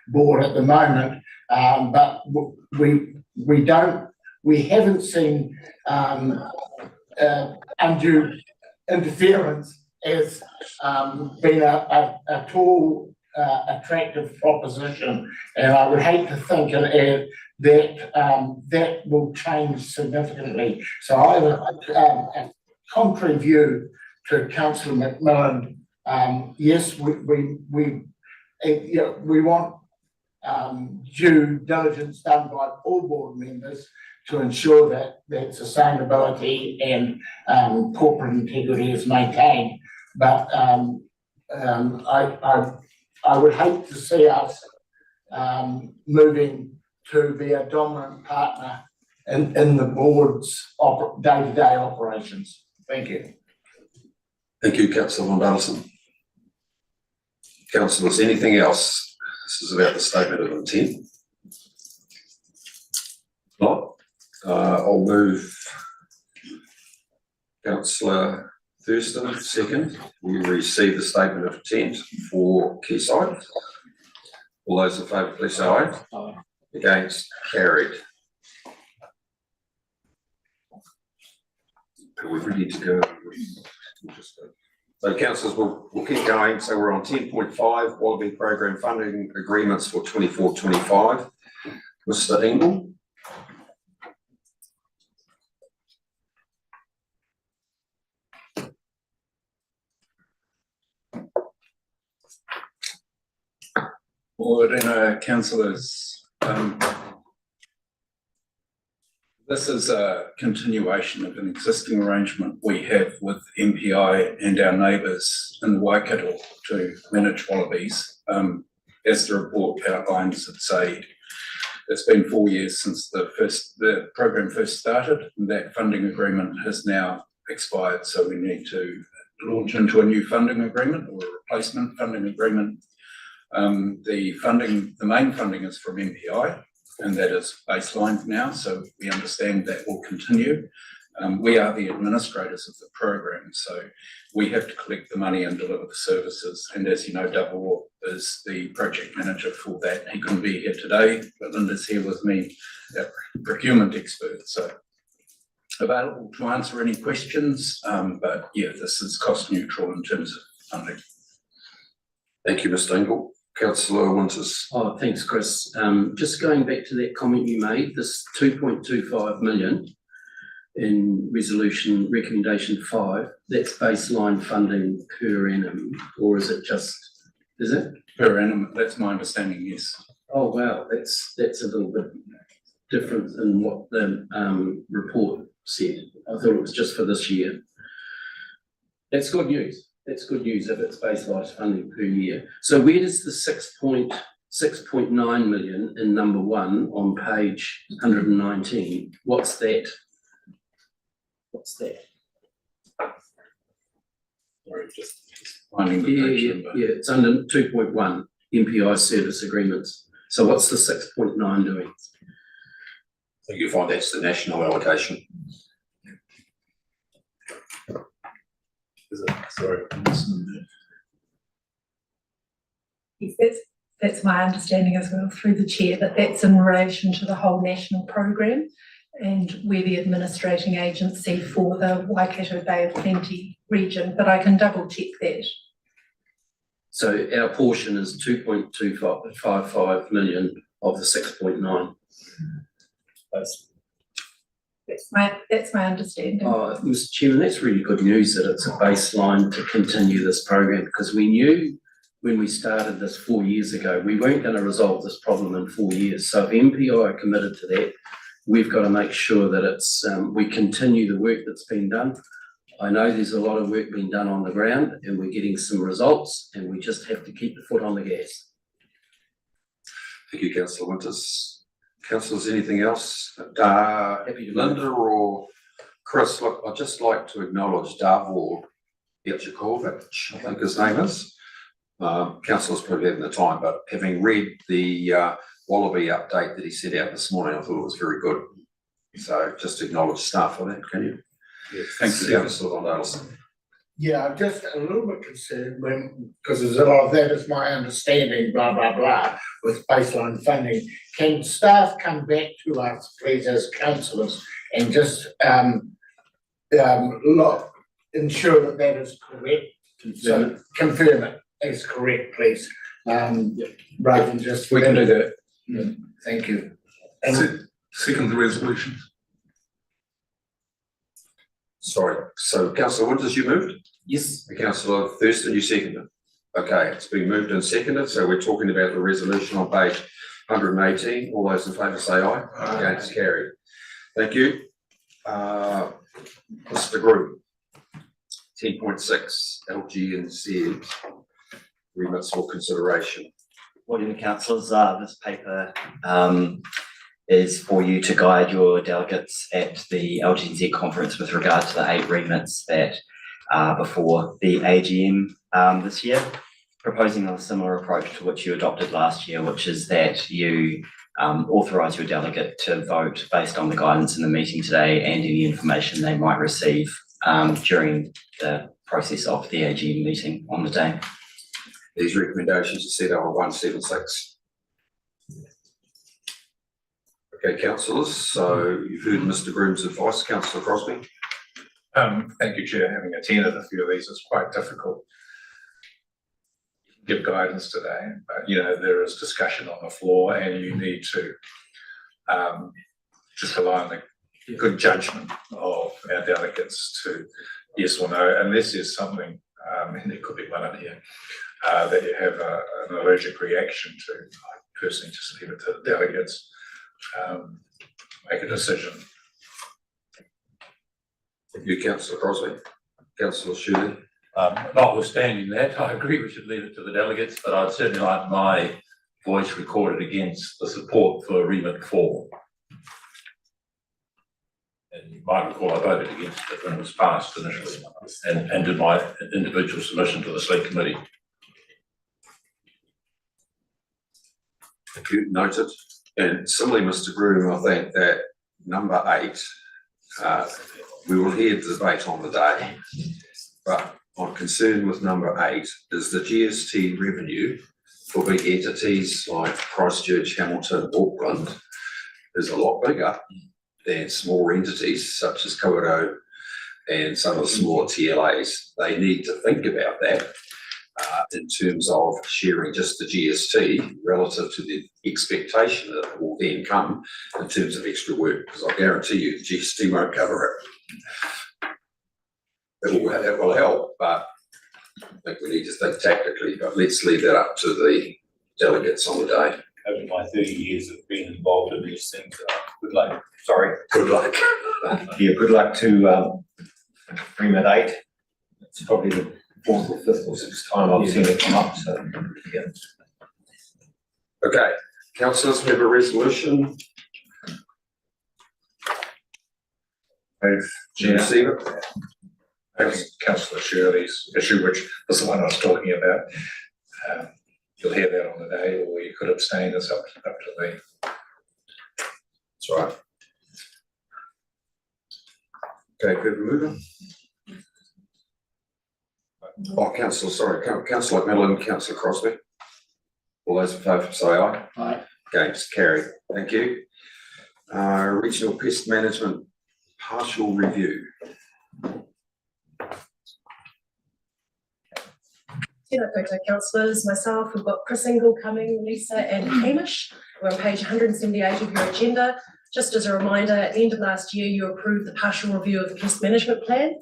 Speaker 17: board at the moment, but we haven't seen undue interference as being a tall attractive proposition, and I would hate to think that will change significantly. So I have a contrary view to Councillor McMillan. Yes, we want due diligence done by all board members to ensure that sustainability and corporate integrity is maintained, but I would hate to see us moving to be a dominant partner in the board's day-to-day operations. Thank you.
Speaker 2: Thank you, Councillor Von Dalton. Councillors, anything else? This is about the statement of intent. Not. I'll move Councillor Thurston, second. We receive the statement of intent for Quayside. All those in favour, please say aye. Aye. Against, carried. Are we ready to go? So councillors, we'll keep going. So we're on 10.5, Wallaby Program Funding Agreements for 24-25. Mr. Engel.
Speaker 18: Board, councillors, this is a continuation of an existing arrangement we have with MPI and our neighbours in the Waikato to manage wallabies. As the report outlines, it's been 4 years since the program first started, and that funding agreement has now expired, so we need to launch into a new funding agreement or a replacement funding agreement. The main funding is from MPI, and that is baseline now, so we understand that will continue. We are the administrators of the program, so we have to collect the money and deliver the services. And as you know, Double is the project manager for that. He couldn't be here today, but Linda's here with me, our procurement expert, so available to answer any questions. But yeah, this is cost neutral in terms of funding.
Speaker 2: Thank you, Mr. Engel. Councillor Winters.
Speaker 19: Oh, thanks, Chris. Just going back to that comment you made, this 2.25 million, in resolution recommendation 5, that's baseline funding per annum, or is it just, is it?
Speaker 18: Per annum, that's my understanding, yes.
Speaker 19: Oh, wow, that's a little bit different than what the report said. I thought it was just for this year. That's good news. That's good news if it's baseline funding per year. So where does the 6.9 million in number 1 on page 119, what's that? What's that?
Speaker 18: Sorry, just finding the page number.
Speaker 19: Yeah, it's under 2.1 MPI service agreements. So what's the 6.9 doing?
Speaker 2: I think you find that's the national allocation.
Speaker 18: Is it? Sorry, I'm listening there.
Speaker 20: Yes, that's my understanding as well through the chair, that that's in relation to the whole national program, and we're the administrating agency for the Waikato Bay of Plenty region, but I can double check that.
Speaker 19: So our portion is 2.255 million of the 6.9.
Speaker 20: That's my understanding.
Speaker 19: Mr. Chairman, that's really good news that it's a baseline to continue this program, because we knew when we started this 4 years ago, we weren't going to resolve this problem in 4 years. So if MPI are committed to that, we've got to make sure that it's we continue the work that's been done. I know there's a lot of work being done on the ground and we're getting some results, and we just have to keep the foot on the gas.
Speaker 2: Thank you, Councillor Winters. Councillors, anything else? Linda or Chris, look, I'd just like to acknowledge Davor Yachakovic, I think his name is. Councillors probably having the time, but having read the Wallaby update that he sent out this morning, I thought it was very good. So just acknowledge staff for that, can you?
Speaker 18: Yeah, thank you.
Speaker 2: Councillor Donaldson.
Speaker 17: Yeah, I'm just a little bit concerned because there's a lot of that is my understanding, blah, blah, blah, with baseline funding. Can staff come back to us, please, as councillors, and just ensure that that is correct? So confirm it as correct, please, rather than just.
Speaker 2: We can do that.
Speaker 17: Thank you.
Speaker 1: Second the resolution.
Speaker 2: Sorry, so Councillor Winters, you moved?
Speaker 19: Yes.
Speaker 2: Councillor Thurston, you seconded? Okay, it's been moved and seconded, so we're talking about the resolution on page 118. All those in favour say aye. Against, carried. Thank you. Mr. Groom, 10.6 LG&Z remits for consideration.
Speaker 21: Morning, councillors. This paper is for you to guide your delegates at the LG&Z conference with regard to the 8 remits that are before the AGM this year, proposing a similar approach to which you adopted last year, which is that you authorise your delegate to vote based on the guidance in the meeting today and any information they might receive during the process of the AGM meeting on the day.
Speaker 2: These recommendations are set out on 176. Okay, councillors, so you've heard Mr. Groom's advice. Councillor Crosby.
Speaker 16: Thank you, Chair. Having attended a few of these, it's quite difficult to give guidance today, but there is discussion on the floor, and you need to just rely on the good judgment of our delegates to yes or no. And this is something, and there could be one in here, that you have an allergic reaction to. I personally just leave it to the delegates. Make a decision.
Speaker 2: Thank you, Councillor Crosby. Councillor Shirley.
Speaker 11: Notwithstanding that, I agree we should leave it to the delegates, but I'd certainly like my voice recorded against the support for remit 4. And you might recall I voted against it when it was passed initially, and did my individual submission to the Select Committee.
Speaker 2: Thank you, noted. And similarly, Mr. Groom, I think that number 8, we will hear the debate on the day, but I'm concerned with number 8 is the GST revenue for big entities like Christchurch, Hamilton, Auckland is a lot bigger than small entities such as Kawerau and some of the smaller TLAs. They need to think about that in terms of sharing just the GST relative to the expectation that will then come in terms of extra work, because I guarantee you the GST won't cover it. It will help, but I think we need to think tactically, but let's leave that up to the delegates on the day.
Speaker 12: Over my 30 years of being involved in these things, good luck. Sorry.
Speaker 2: Good luck.
Speaker 12: Yeah, good luck to Remit 8. It's probably the fourth or fifth or sixth time I've seen it come up, so, yeah.
Speaker 2: Okay, councillors, we have a resolution.
Speaker 11: Yeah.
Speaker 2: Receive it.
Speaker 11: That's councillor Shirley's issue, which was the one I was talking about. You'll hear that on the day, or you could abstain. It's up to me.
Speaker 2: That's right. Okay, good, move on. Oh, councillor McMillan, councillor Crosby. All those in favour say aye.
Speaker 17: Aye.
Speaker 2: Against, carried. Thank you. Regional Pest Management partial review.
Speaker 4: Photo councillors, myself, we've got Chris Ingle coming, Lisa and Hamish. We're on page 178 of your agenda. Just as a reminder, at the end of last year, you approved the partial review of the pest management plan.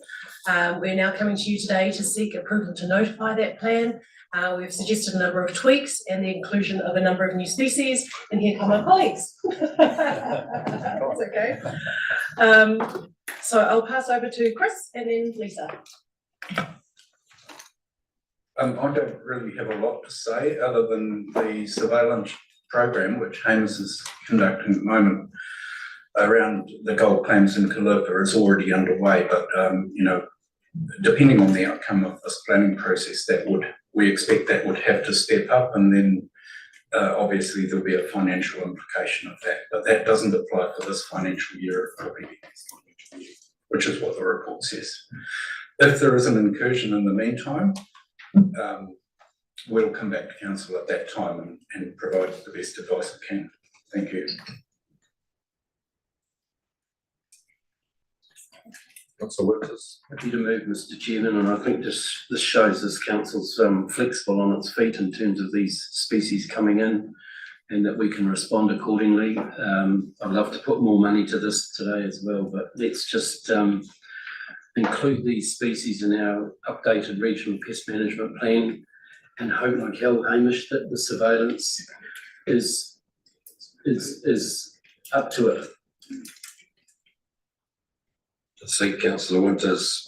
Speaker 4: We're now coming to you today to seek approval to notify that plan. We've suggested a number of tweaks and the inclusion of a number of new species, and here come my colleagues. That's okay. So I'll pass over to Chris and then Lisa.
Speaker 18: I don't really have a lot to say other than the surveillance program, which Hamish is conducting at the moment around the gold claims in Kalupa is already underway, but depending on the outcome of this planning process, we expect that would have to step up, and then obviously there'll be a financial implication of that, but that doesn't apply for this financial year, it will be next financial year, which is what the report says. If there is an incursion in the meantime, we'll come back to council at that time and provide the best advice we can. Thank you.
Speaker 2: Councillor Winters.
Speaker 19: Happy to move, Mr. Chairman, and I think this shows this council's flexible on its feet in terms of these species coming in, and that we can respond accordingly. I'd love to put more money to this today as well, but let's just include these species in our updated regional pest management plan, and hope, like Hamish, that the surveillance is up to it.
Speaker 2: I think councillor Winters,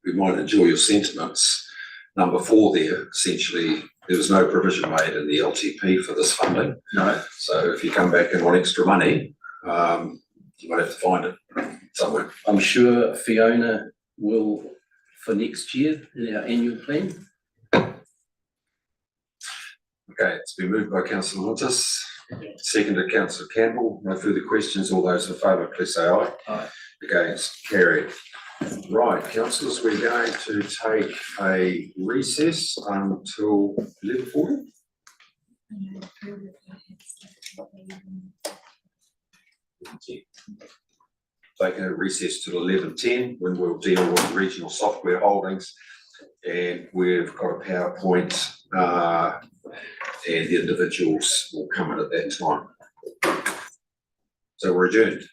Speaker 2: we might enjoy your sentiments. Number 4 there, essentially, there was no provision made in the LTP for this funding.
Speaker 19: No.
Speaker 2: So if you come back and want extra money, you might have to find it somewhere.
Speaker 19: I'm sure Fiona will for next year in our annual plan.
Speaker 2: Okay, it's been moved by councillor Winters, seconded councillor Campbell. No further questions. All those in favour, please say aye.
Speaker 19: Aye.
Speaker 2: Against, carried. Right, councillors, we're going to take a recess until 11:40. Taking a recess to 11:10 when we'll deal with regional software holdings, and we've got a PowerPoint and the individuals will come in at that time. So we're adjourned.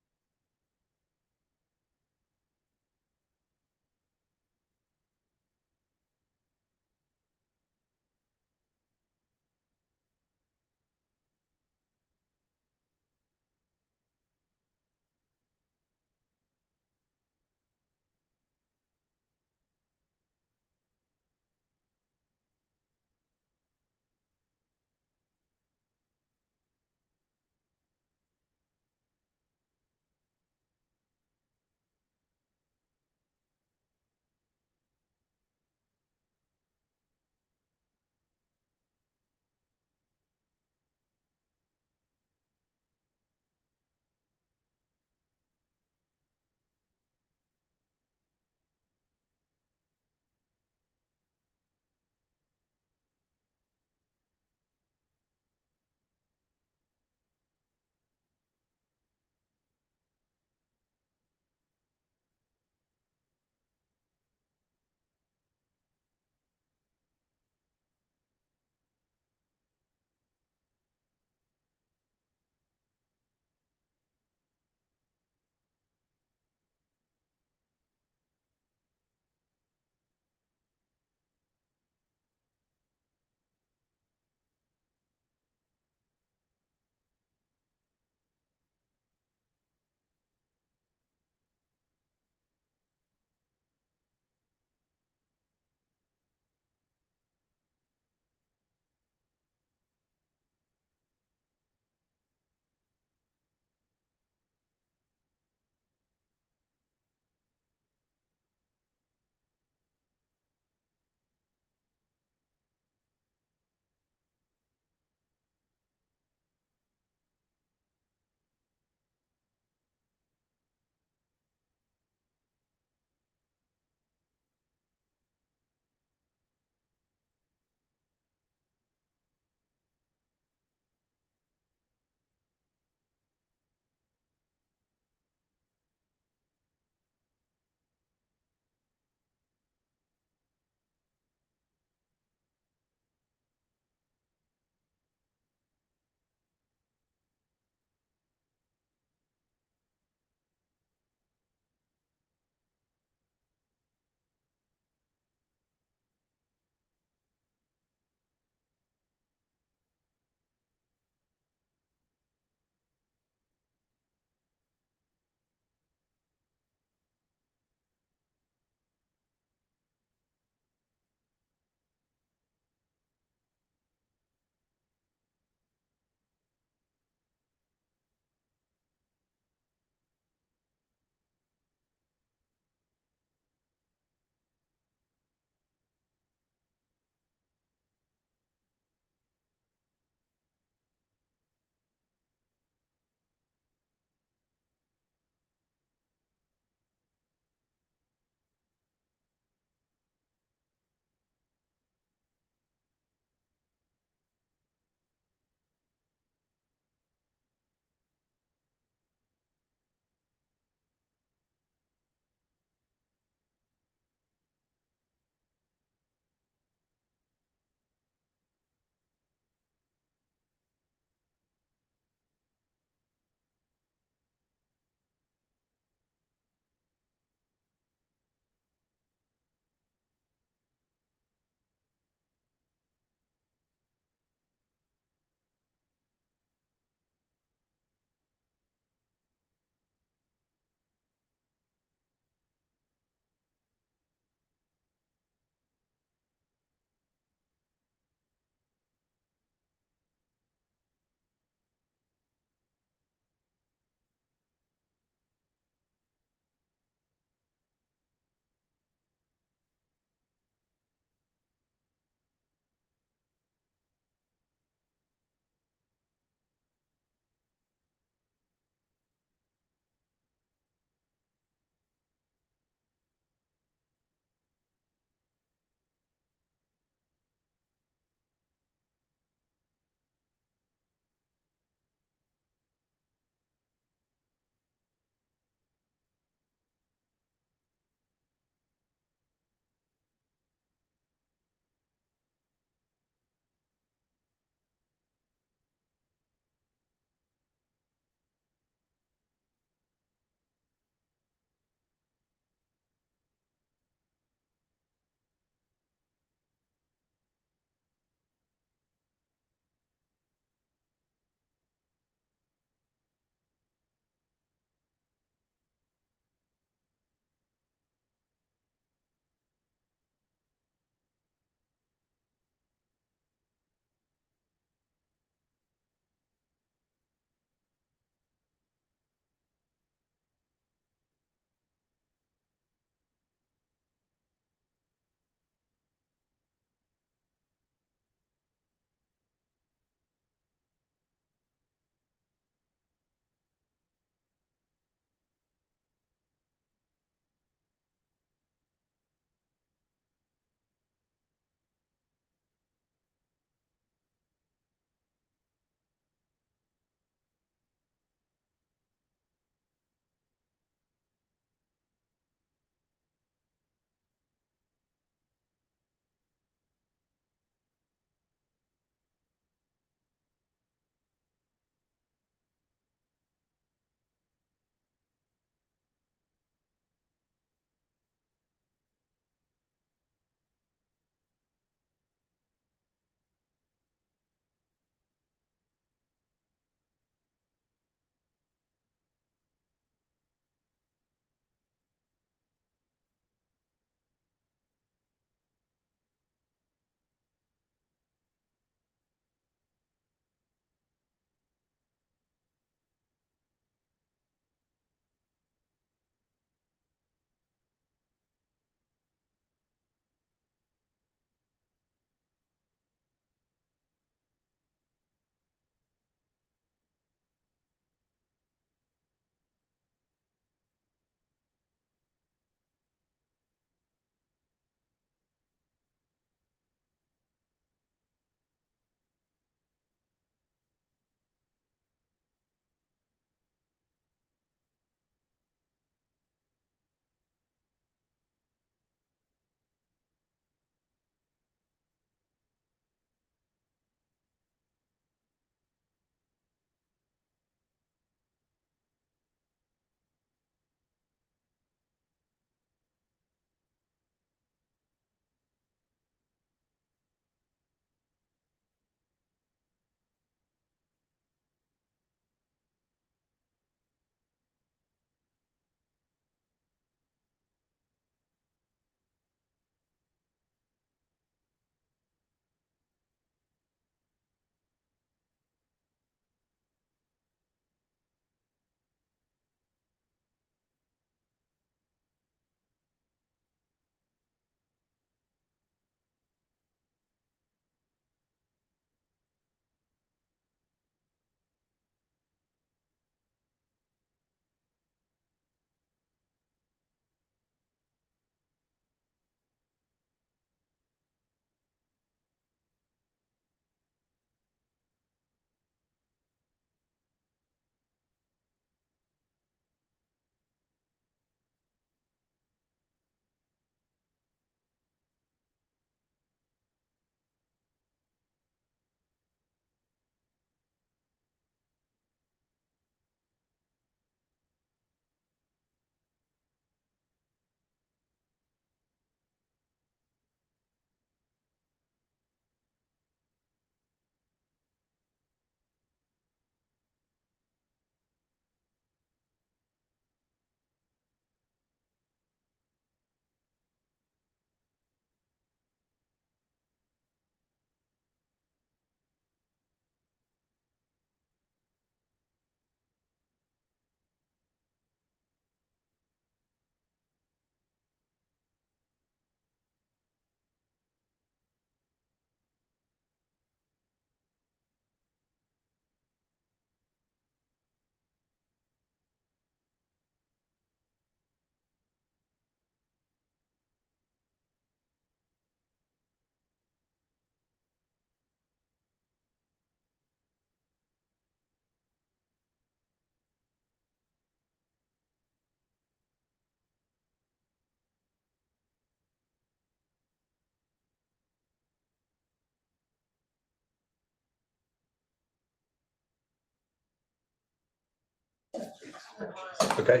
Speaker 2: Okay,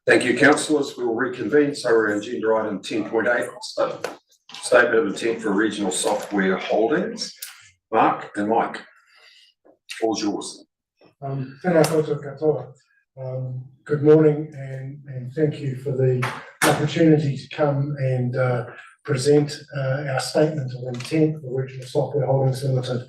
Speaker 2: thank you, councillors. We will reconvene. So we're in agenda item 10.8, statement of intent for Regional Software Holdings. Mark and Mike, all's yours.
Speaker 9: Tēnā koutou katoa. Good morning and thank you for the opportunity to come and present our statement of intent for Regional Software Holdings Limited.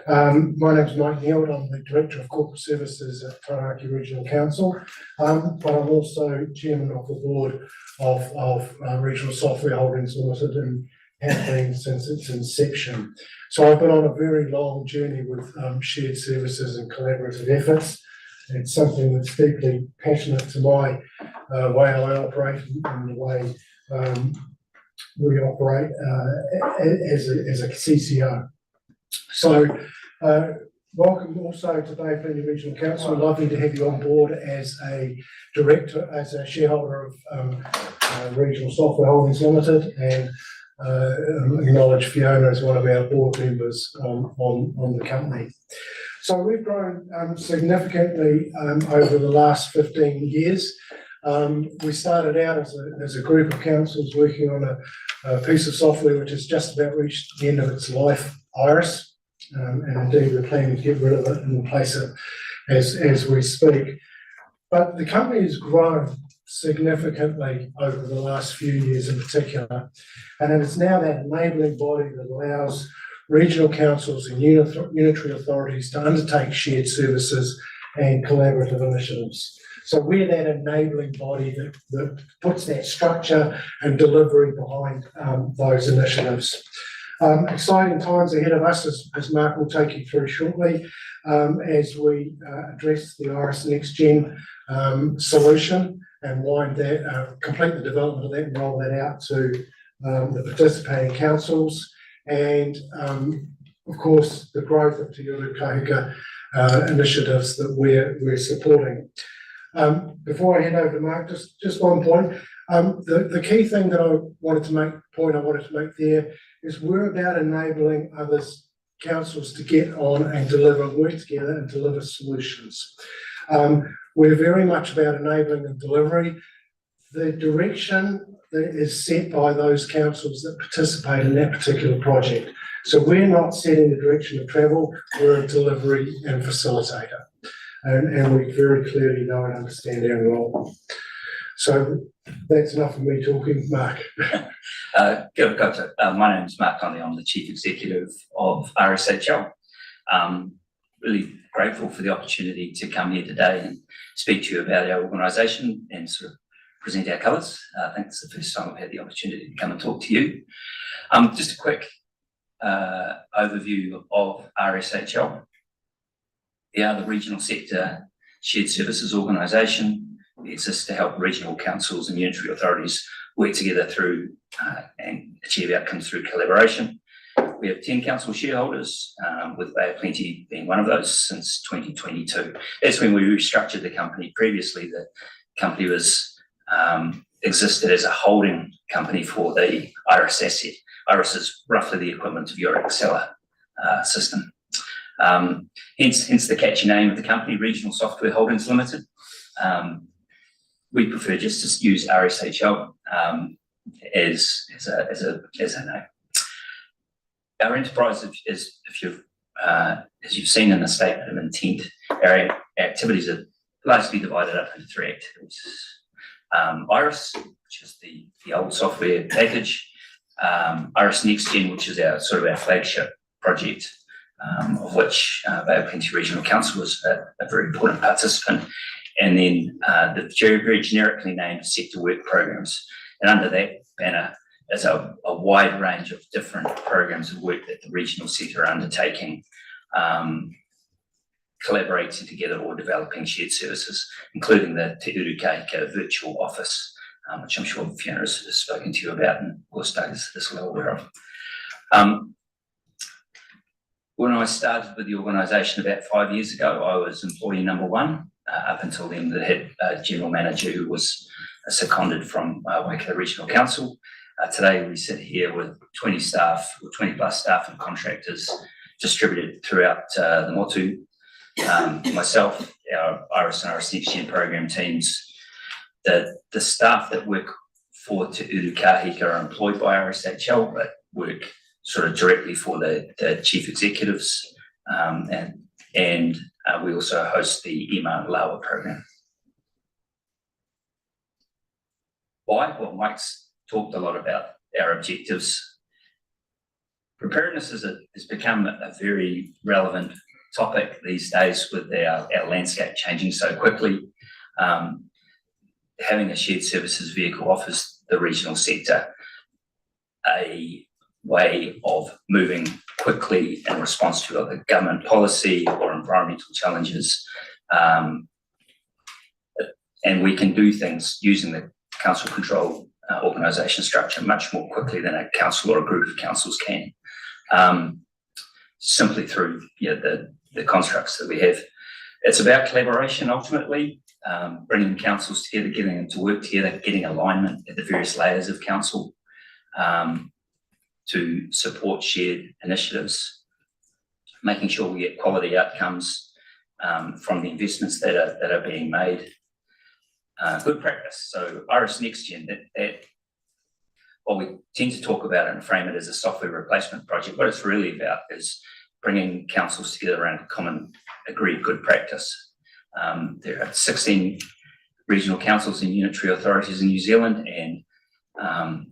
Speaker 9: My name is Mike Neal, I'm the Director of Corporate Services at Taranaki Regional Council, but I'm also Chairman of the Board of Regional Software Holdings Limited and have been since its inception. So I've been on a very long journey with shared services and collaborative efforts. It's something that's deeply passionate to my way I operate and the way we operate as a CCO. So welcome also to Bay of Plenty Regional Council. Lovely to have you on board as a director, as a shareholder of Regional Software Holdings Limited, and acknowledge Fiona as one of our board members on the company. So we've grown significantly over the last 15 years. We started out as a group of councils working on a piece of software which has just about reached the end of its life, Iris, and indeed we're planning to get rid of it and replace it as we speak. But the company has grown significantly over the last few years in particular, and it is now that enabling body that allows regional councils and unitary authorities to undertake shared services and collaborative initiatives. So we're that enabling body that puts that structure and delivery behind those initiatives. Exciting times ahead of us, as Mark will take you through shortly, as we address the Iris Next Gen solution and complete the development of that and roll that out to the participating councils, and of course the growth of Te Uru Kahika initiatives that we're supporting. Before I hand over to Mark, just one point. The key thing that I wanted to make there is we're about enabling others, councils, to get on and work together and deliver solutions. We're very much about enabling and delivery. The direction that is set by those councils that participate in that particular project. So we're not setting the direction of travel, we're a delivery and facilitator. And we very clearly know and understand our role. So that's enough of me talking. Mark.
Speaker 22: Kia ora koutou. My name is Mark Connolly. I'm the Chief Executive of RSHL. Really grateful for the opportunity to come here today and speak to you about our organisation and sort of present our colours. I think it's the first time I've had the opportunity to come and talk to you. Just a quick overview of RSHL. We are the regional sector shared services organisation. We exist to help regional councils and unitary authorities work together through and achieve outcomes through collaboration. We have 10 council shareholders, with Bay of Plenty being one of those since 2022. That's when we restructured the company. Previously, the company existed as a holding company for the Iris asset. Iris is roughly the equivalent of your Excel system. Hence the catchy name of the company, Regional Software Holdings Limited. We prefer just to use RSHL as a name. Our enterprise is, as you've seen in the statement of intent, our activities are largely divided up into 3 activities. Iris, which is the old software package. Iris Next Gen, which is our flagship project, of which Bay of Plenty Regional Council is a very important participant. And then the very generically named sector work programs. And under that banner is a wide range of different programs of work that the regional sector are undertaking, collaborating together or developing shared services, including the Te Uru Kahika virtual office, which I'm sure Fiona has spoken to you about and also is well aware of. When I started with the organisation about 5 years ago, I was employee number 1. Up until then, the head general manager who was seconded from Waikato Regional Council. Today, we sit here with 20 staff, or 20 plus staff and contractors distributed throughout the Motu. Myself, our Iris and Iris Next Gen program teams, the staff that work for Te Uru Kahika are employed by RSHL, but work sort of directly for the chief executives. And we also host the Ima Lawa program. Why? Well, Mike's talked a lot about our objectives. Preparedness has become a very relevant topic these days with our landscape changing so quickly. Having a shared services vehicle offers the regional sector a way of moving quickly in response to other government policy or environmental challenges. And we can do things using the council control organisation structure much more quickly than a council or a group of councils can, simply through the constructs that we have. It's about collaboration ultimately, bringing councils together, getting them to work together, getting alignment at the various layers of council to support shared initiatives, making sure we get quality outcomes from the investments that are being made. Good practice. So Iris Next Gen, while we tend to talk about it and frame it as a software replacement project, what it's really about is bringing councils together around common agreed good practice. There are 16 regional councils and unitary authorities in New Zealand, and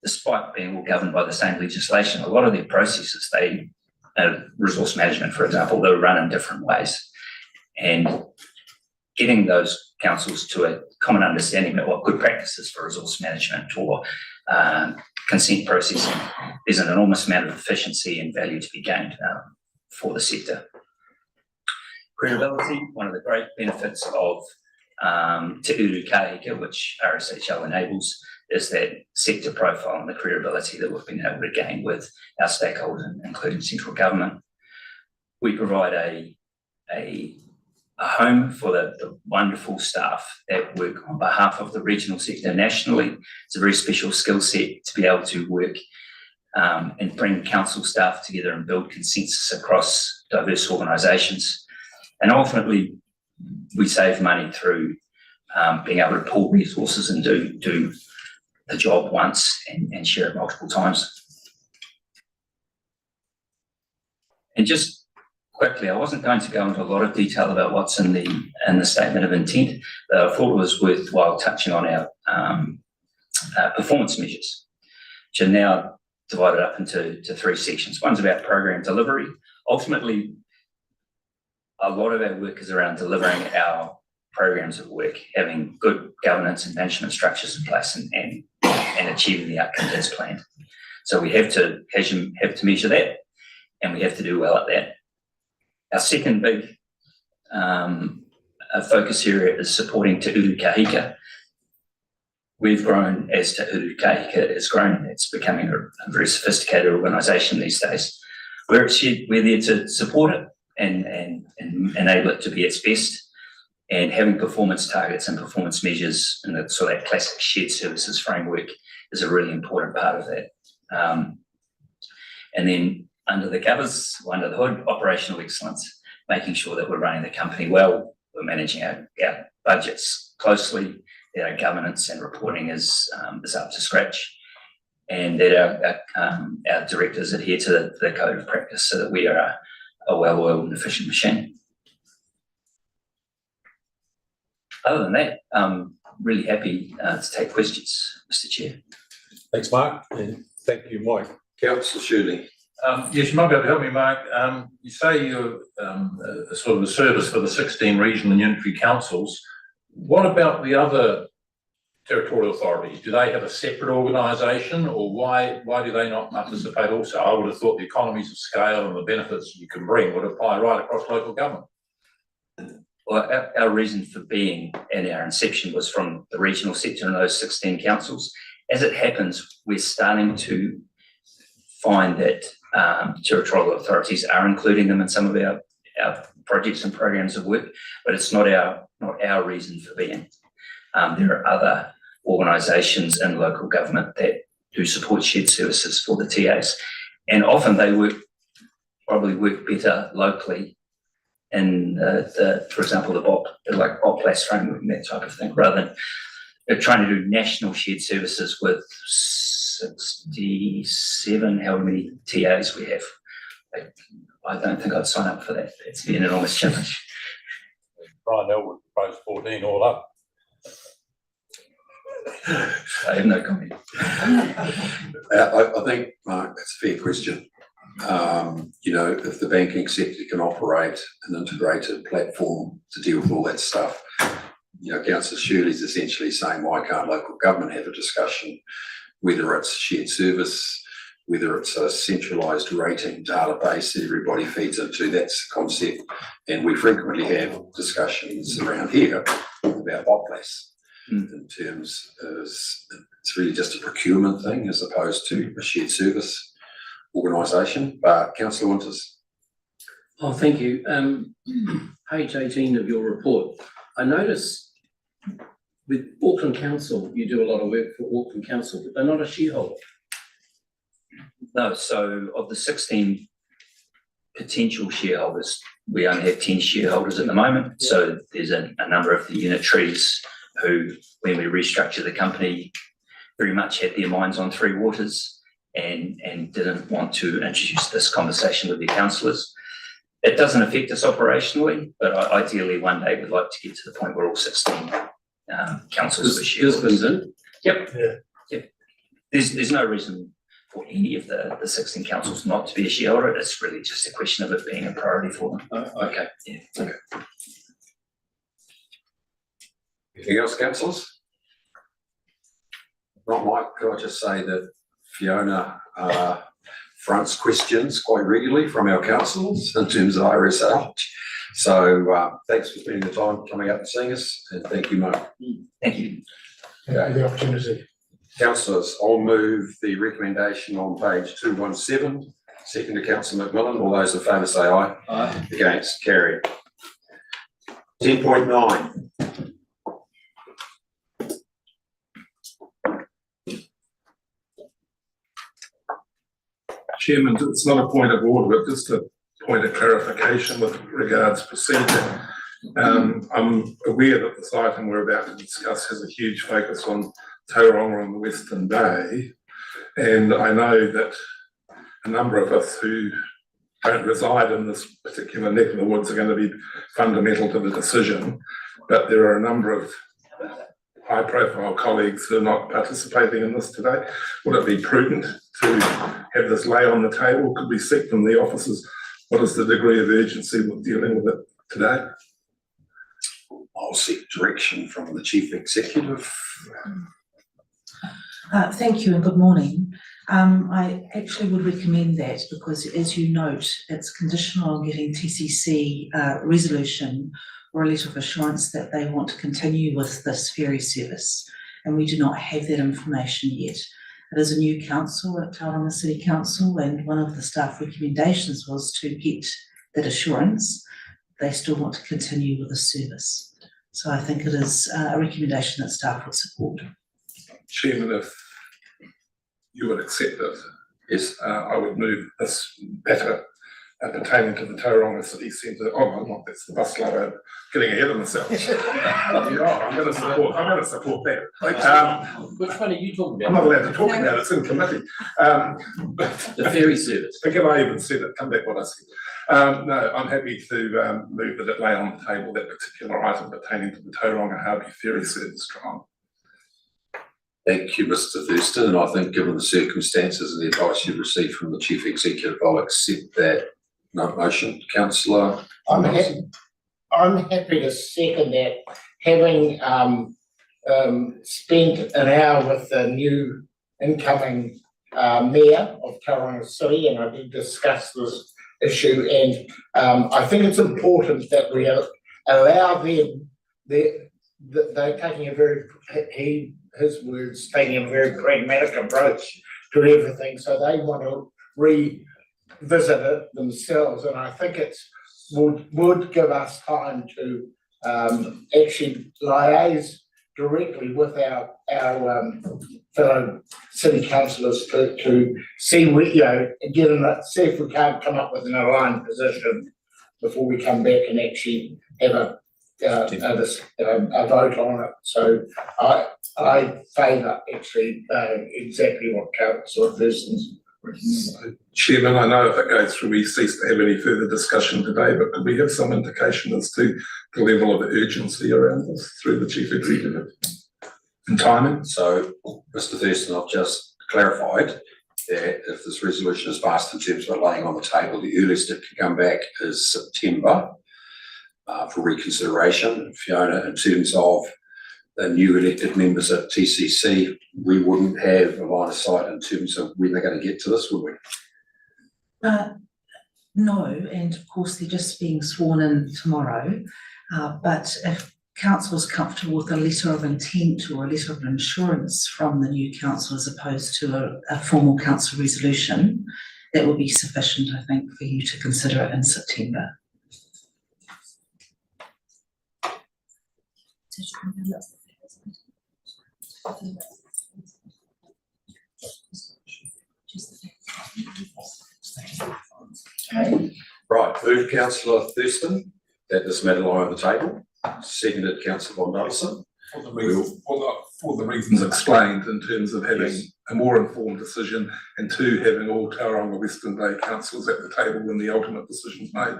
Speaker 22: despite being all governed by the same legislation, a lot of their processes, resource management, for example, they're run in different ways. And getting those councils to a common understanding about what good practices for resource management or consent processing, there's an enormous amount of efficiency and value to be gained for the sector. Credibility, one of the great benefits of Te Uru Kahika, which RSHL enables, is that sector profile and the credibility that we've been able to gain with our stakeholders, including central government. We provide a home for the wonderful staff that work on behalf of the regional sector nationally. It's a very special skill set to be able to work and bring council staff together and build consensus across diverse organisations. And ultimately, we save money through being able to pool resources and do the job once and share it multiple times. And just quickly, I wasn't going to go into a lot of detail about what's in the statement of intent, but I thought it was worthwhile touching on our performance measures, which are now divided up into three sections. One's about program delivery. Ultimately, a lot of our work is around delivering our programs of work, having good governance and management structures in place and achieving the outcomes as planned. So we have to measure that, and we have to do well at that. Our second big focus area is supporting Te Uru Kahika. We've grown as Te Uru Kahika has grown. It's becoming a very sophisticated organisation these days. We're there to support it and enable it to be its best. And having performance targets and performance measures in that sort of classic shared services framework is a really important part of that. And then under the covers, under the hood, operational excellence, making sure that we're running the company well, we're managing our budgets closely, that our governance and reporting is up to scratch, and that our directors adhere to the code of practice so that we are a well-oiled and efficient machine. Other than that, I'm really happy to take questions, Mr. Chair.
Speaker 11: Thanks, Mark, and thank you, Mike.
Speaker 2: Councillor Shirley.
Speaker 11: Yes, you might be able to help me, Mark. You say you're sort of a service for the 16 regional and unitary councils. What about the other territorial authorities? Do they have a separate organisation, or why do they not participate also? I would have thought the economies of scale and the benefits you can bring would apply right across local government.
Speaker 22: Well, our reason for being and our inception was from the regional sector and those 16 councils. As it happens, we're starting to find that territorial authorities are including them in some of our projects and programs of work, but it's not our reason for being. There are other organisations in local government that do support shared services for the TAs, and often they probably work better locally for example, the BOPLAS framework and that type of thing, rather than trying to do national shared services with 67, however many TAs we have. I don't think I'd sign up for that. It's an enormous challenge.
Speaker 11: Brian Elwood proposed 14 all up.
Speaker 22: I have no comment.
Speaker 2: I think, Mark, that's a fair question. You know, if the banking sector can operate an integrated platform to deal with all that stuff, you know, Councillor Shirley's essentially saying, why can't local government have a discussion, whether it's shared service, whether it's a centralised rating database that everybody feeds into, that's the concept. And we frequently have discussions around here about BOPLAS in terms of it's really just a procurement thing as opposed to a shared service organisation. But Councillor Winters.
Speaker 19: Oh, thank you. Page 18 of your report. I notice with Auckland Council, you do a lot of work for Auckland Council, but they're not a shareholder.
Speaker 22: No, so of the 16 potential shareholders, we only have 10 shareholders at the moment. So there's a number of the unitaries who, when we restructured the company, very much had their minds on Three Waters and didn't want to introduce this conversation with their councillors. It doesn't affect us operationally, but ideally one day we'd like to get to the point where all 16 councils are shareholders. Yep. Yep. There's no reason for any of the 16 councils not to be a shareholder. It's really just a question of it being a priority for them.
Speaker 2: Okay. Yeah. Okay. Anything else, councillors? Not Mike, could I just say that Fiona fronts questions quite regularly from our councillors in terms of IRSL. So thanks for spending the time coming up and seeing us, and thank you, Mark.
Speaker 22: Thank you.
Speaker 9: Yeah, the opportunity.
Speaker 2: Councillors, I'll move the recommendation on page 217. Second to Councillor McMillan. All those in favour say aye.
Speaker 19: Aye.
Speaker 2: Against, carried. 10.9.
Speaker 1: Chairman, it's not a point of order, but just a point of clarification with regards to procedure. I'm aware that this item we're about to discuss has a huge focus on Tauranga and the Western Bay. And I know that a number of us who don't reside in this particular neck of the woods are going to be fundamental to the decision. But there are a number of high-profile colleagues who are not participating in this today. Would it be prudent to have this lay on the table? Could we seek from the officers what is the degree of urgency with dealing with it today?
Speaker 2: I'll seek direction from the Chief Executive.
Speaker 6: Thank you and good morning. I actually would recommend that because, as you note, it's conditional on getting TCC resolution or a letter of assurance that they want to continue with this ferry service, and we do not have that information yet. It is a new council at Tauranga City Council, and one of the staff recommendations was to get that assurance. They still want to continue with the service. So I think it is a recommendation that staff would support.
Speaker 1: Chairman, if you would accept it, yes, I would move this matter pertaining to the Tauranga City Centre. Oh, well, not that's the bus load. Getting ahead of myself. Yeah, I'm going to support that.
Speaker 19: Which one are you talking about?
Speaker 1: I'm not allowed to talk about it. It's in committee.
Speaker 19: The ferry service.
Speaker 1: Forget I even said it. Come back what I said. No, I'm happy to move that it lay on the table that particular item pertaining to the Tauranga Harvey ferry service trial.
Speaker 2: Thank you, Mr. Thurston, and I think given the circumstances and the advice you've received from the Chief Executive, I'll accept that motion. Councillor?
Speaker 17: I'm happy to second that. Having spent an hour with the new incoming mayor of Tauranga City, and I did discuss this issue, and I think it's important that we allow them, they're taking a very, his words, taking a very pragmatic approach to everything, so they want to revisit it themselves, and I think it's would give us time to actually liaise directly with our fellow city councillors to see see if we can't come up with an aligned position before we come back and actually have a vote on it. So I favour actually exactly what Councillor Thurston's written.
Speaker 1: Chairman, I know if it goes through, we cease to have any further discussion today, but could we have some indication as to the level of urgency around this through the Chief Executive and timing?
Speaker 2: So, Mr Thurston, I've just clarified that if this resolution is passed in terms of it laying on the table, the earliest it can come back is September for reconsideration. Fiona, in terms of the new elected members at TCC, we wouldn't have a line of sight in terms of when they're going to get to this, would we?
Speaker 6: No, and of course they're just being sworn in tomorrow. But if council is comfortable with a letter of intent or a letter of insurance from the new council as opposed to a formal council resolution, that would be sufficient, I think, for you to consider it in September.
Speaker 2: Right, moved Councillor Thurston that this matter lie on the table. Seconded Councillor Von Duddleson.
Speaker 1: For the reasons explained in terms of having a more informed decision and two, having all Tauranga Western Bay councils at the table when the ultimate decision's made.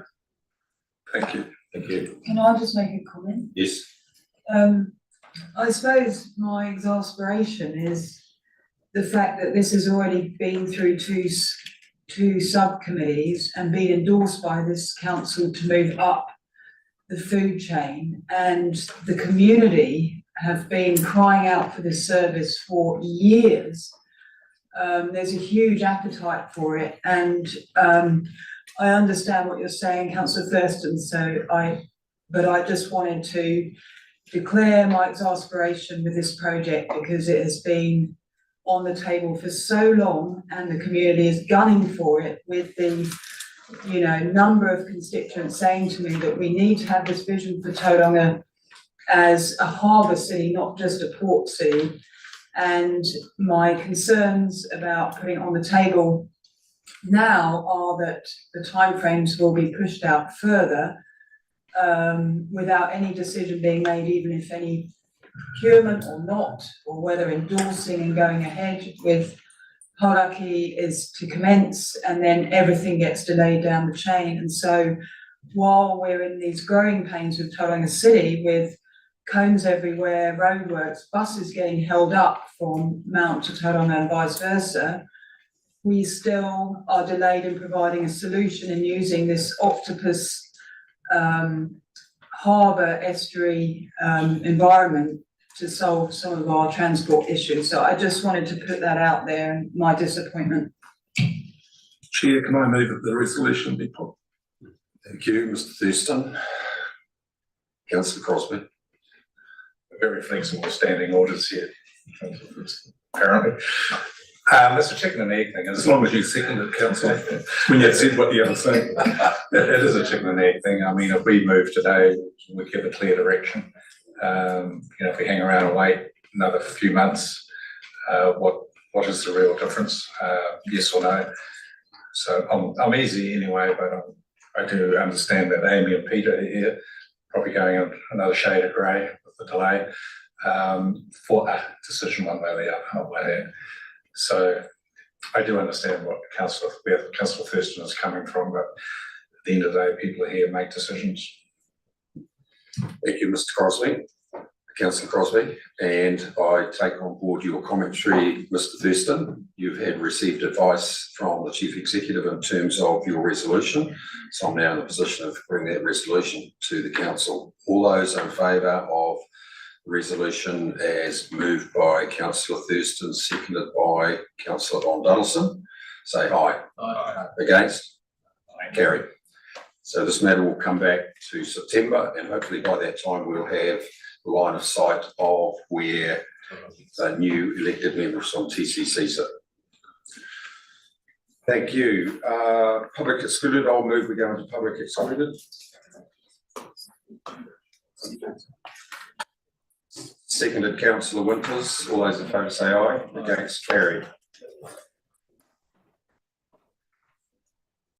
Speaker 1: Thank you.
Speaker 2: Thank you.
Speaker 10: Can I just make a comment?
Speaker 2: Yes.
Speaker 10: I suppose my exasperation is the fact that this has already been through two subcommittees and been endorsed by this council to move up the food chain, and the community have been crying out for this service for years. There's a huge appetite for it, and I understand what you're saying, Councillor Thurston, but I just wanted to declare my exasperation with this project because it has been on the table for so long and the community is gunning for it, with the number of constituents saying to me that we need to have this vision for Tauranga as a harbour city, not just a port city. And my concerns about putting it on the table now are that the timeframes will be pushed out further without any decision being made, even if any procurement or not, or whether endorsing and going ahead with Hauraki is to commence, and then everything gets delayed down the chain. And so while we're in these growing pains with Tauranga City, with cones everywhere, roadworks, buses getting held up from Mount to Tauranga and vice versa, we still are delayed in providing a solution and using this octopus harbour estuary environment to solve some of our transport issues. So I just wanted to put that out there and my disappointment.
Speaker 1: Chair, can I move that the resolution be put?
Speaker 2: Thank you, Mr Thurston. Councillor Crosby.
Speaker 16: Very flexible standing orders here, apparently. It's a chicken and egg thing.
Speaker 1: As long as you seconded, Councillor, when you said what the other saying.
Speaker 16: It is a chicken and egg thing. I mean, if we move today, we give a clear direction. If we hang around and wait another few months, what is the real difference? Yes or no? So I'm easy anyway, but I do understand that Amy and Peter are here, probably going another shade of grey with the delay for a decision one way or the other. So I do understand where Councillor Thurston is coming from, but at the end of the day, people are here, make decisions.
Speaker 2: Thank you, Mr Crosby. Councillor Crosby, and I take on board your commentary, Mr Thurston. You've received advice from the Chief Executive in terms of your resolution, so I'm now in the position of bringing that resolution to the Council. All those in favour of the resolution as moved by Councillor Thurston, seconded by Councillor Von Duddleson, say aye.
Speaker 11: Aye.
Speaker 2: Against? Carried. So this matter will come back to September, and hopefully by that time we'll have the line of sight of where the new elected members from TCC sit. Thank you. Public excluded, I'll move, we go into public excluded. Seconded Councillor Winters, all those in favour say aye. Against? Carried.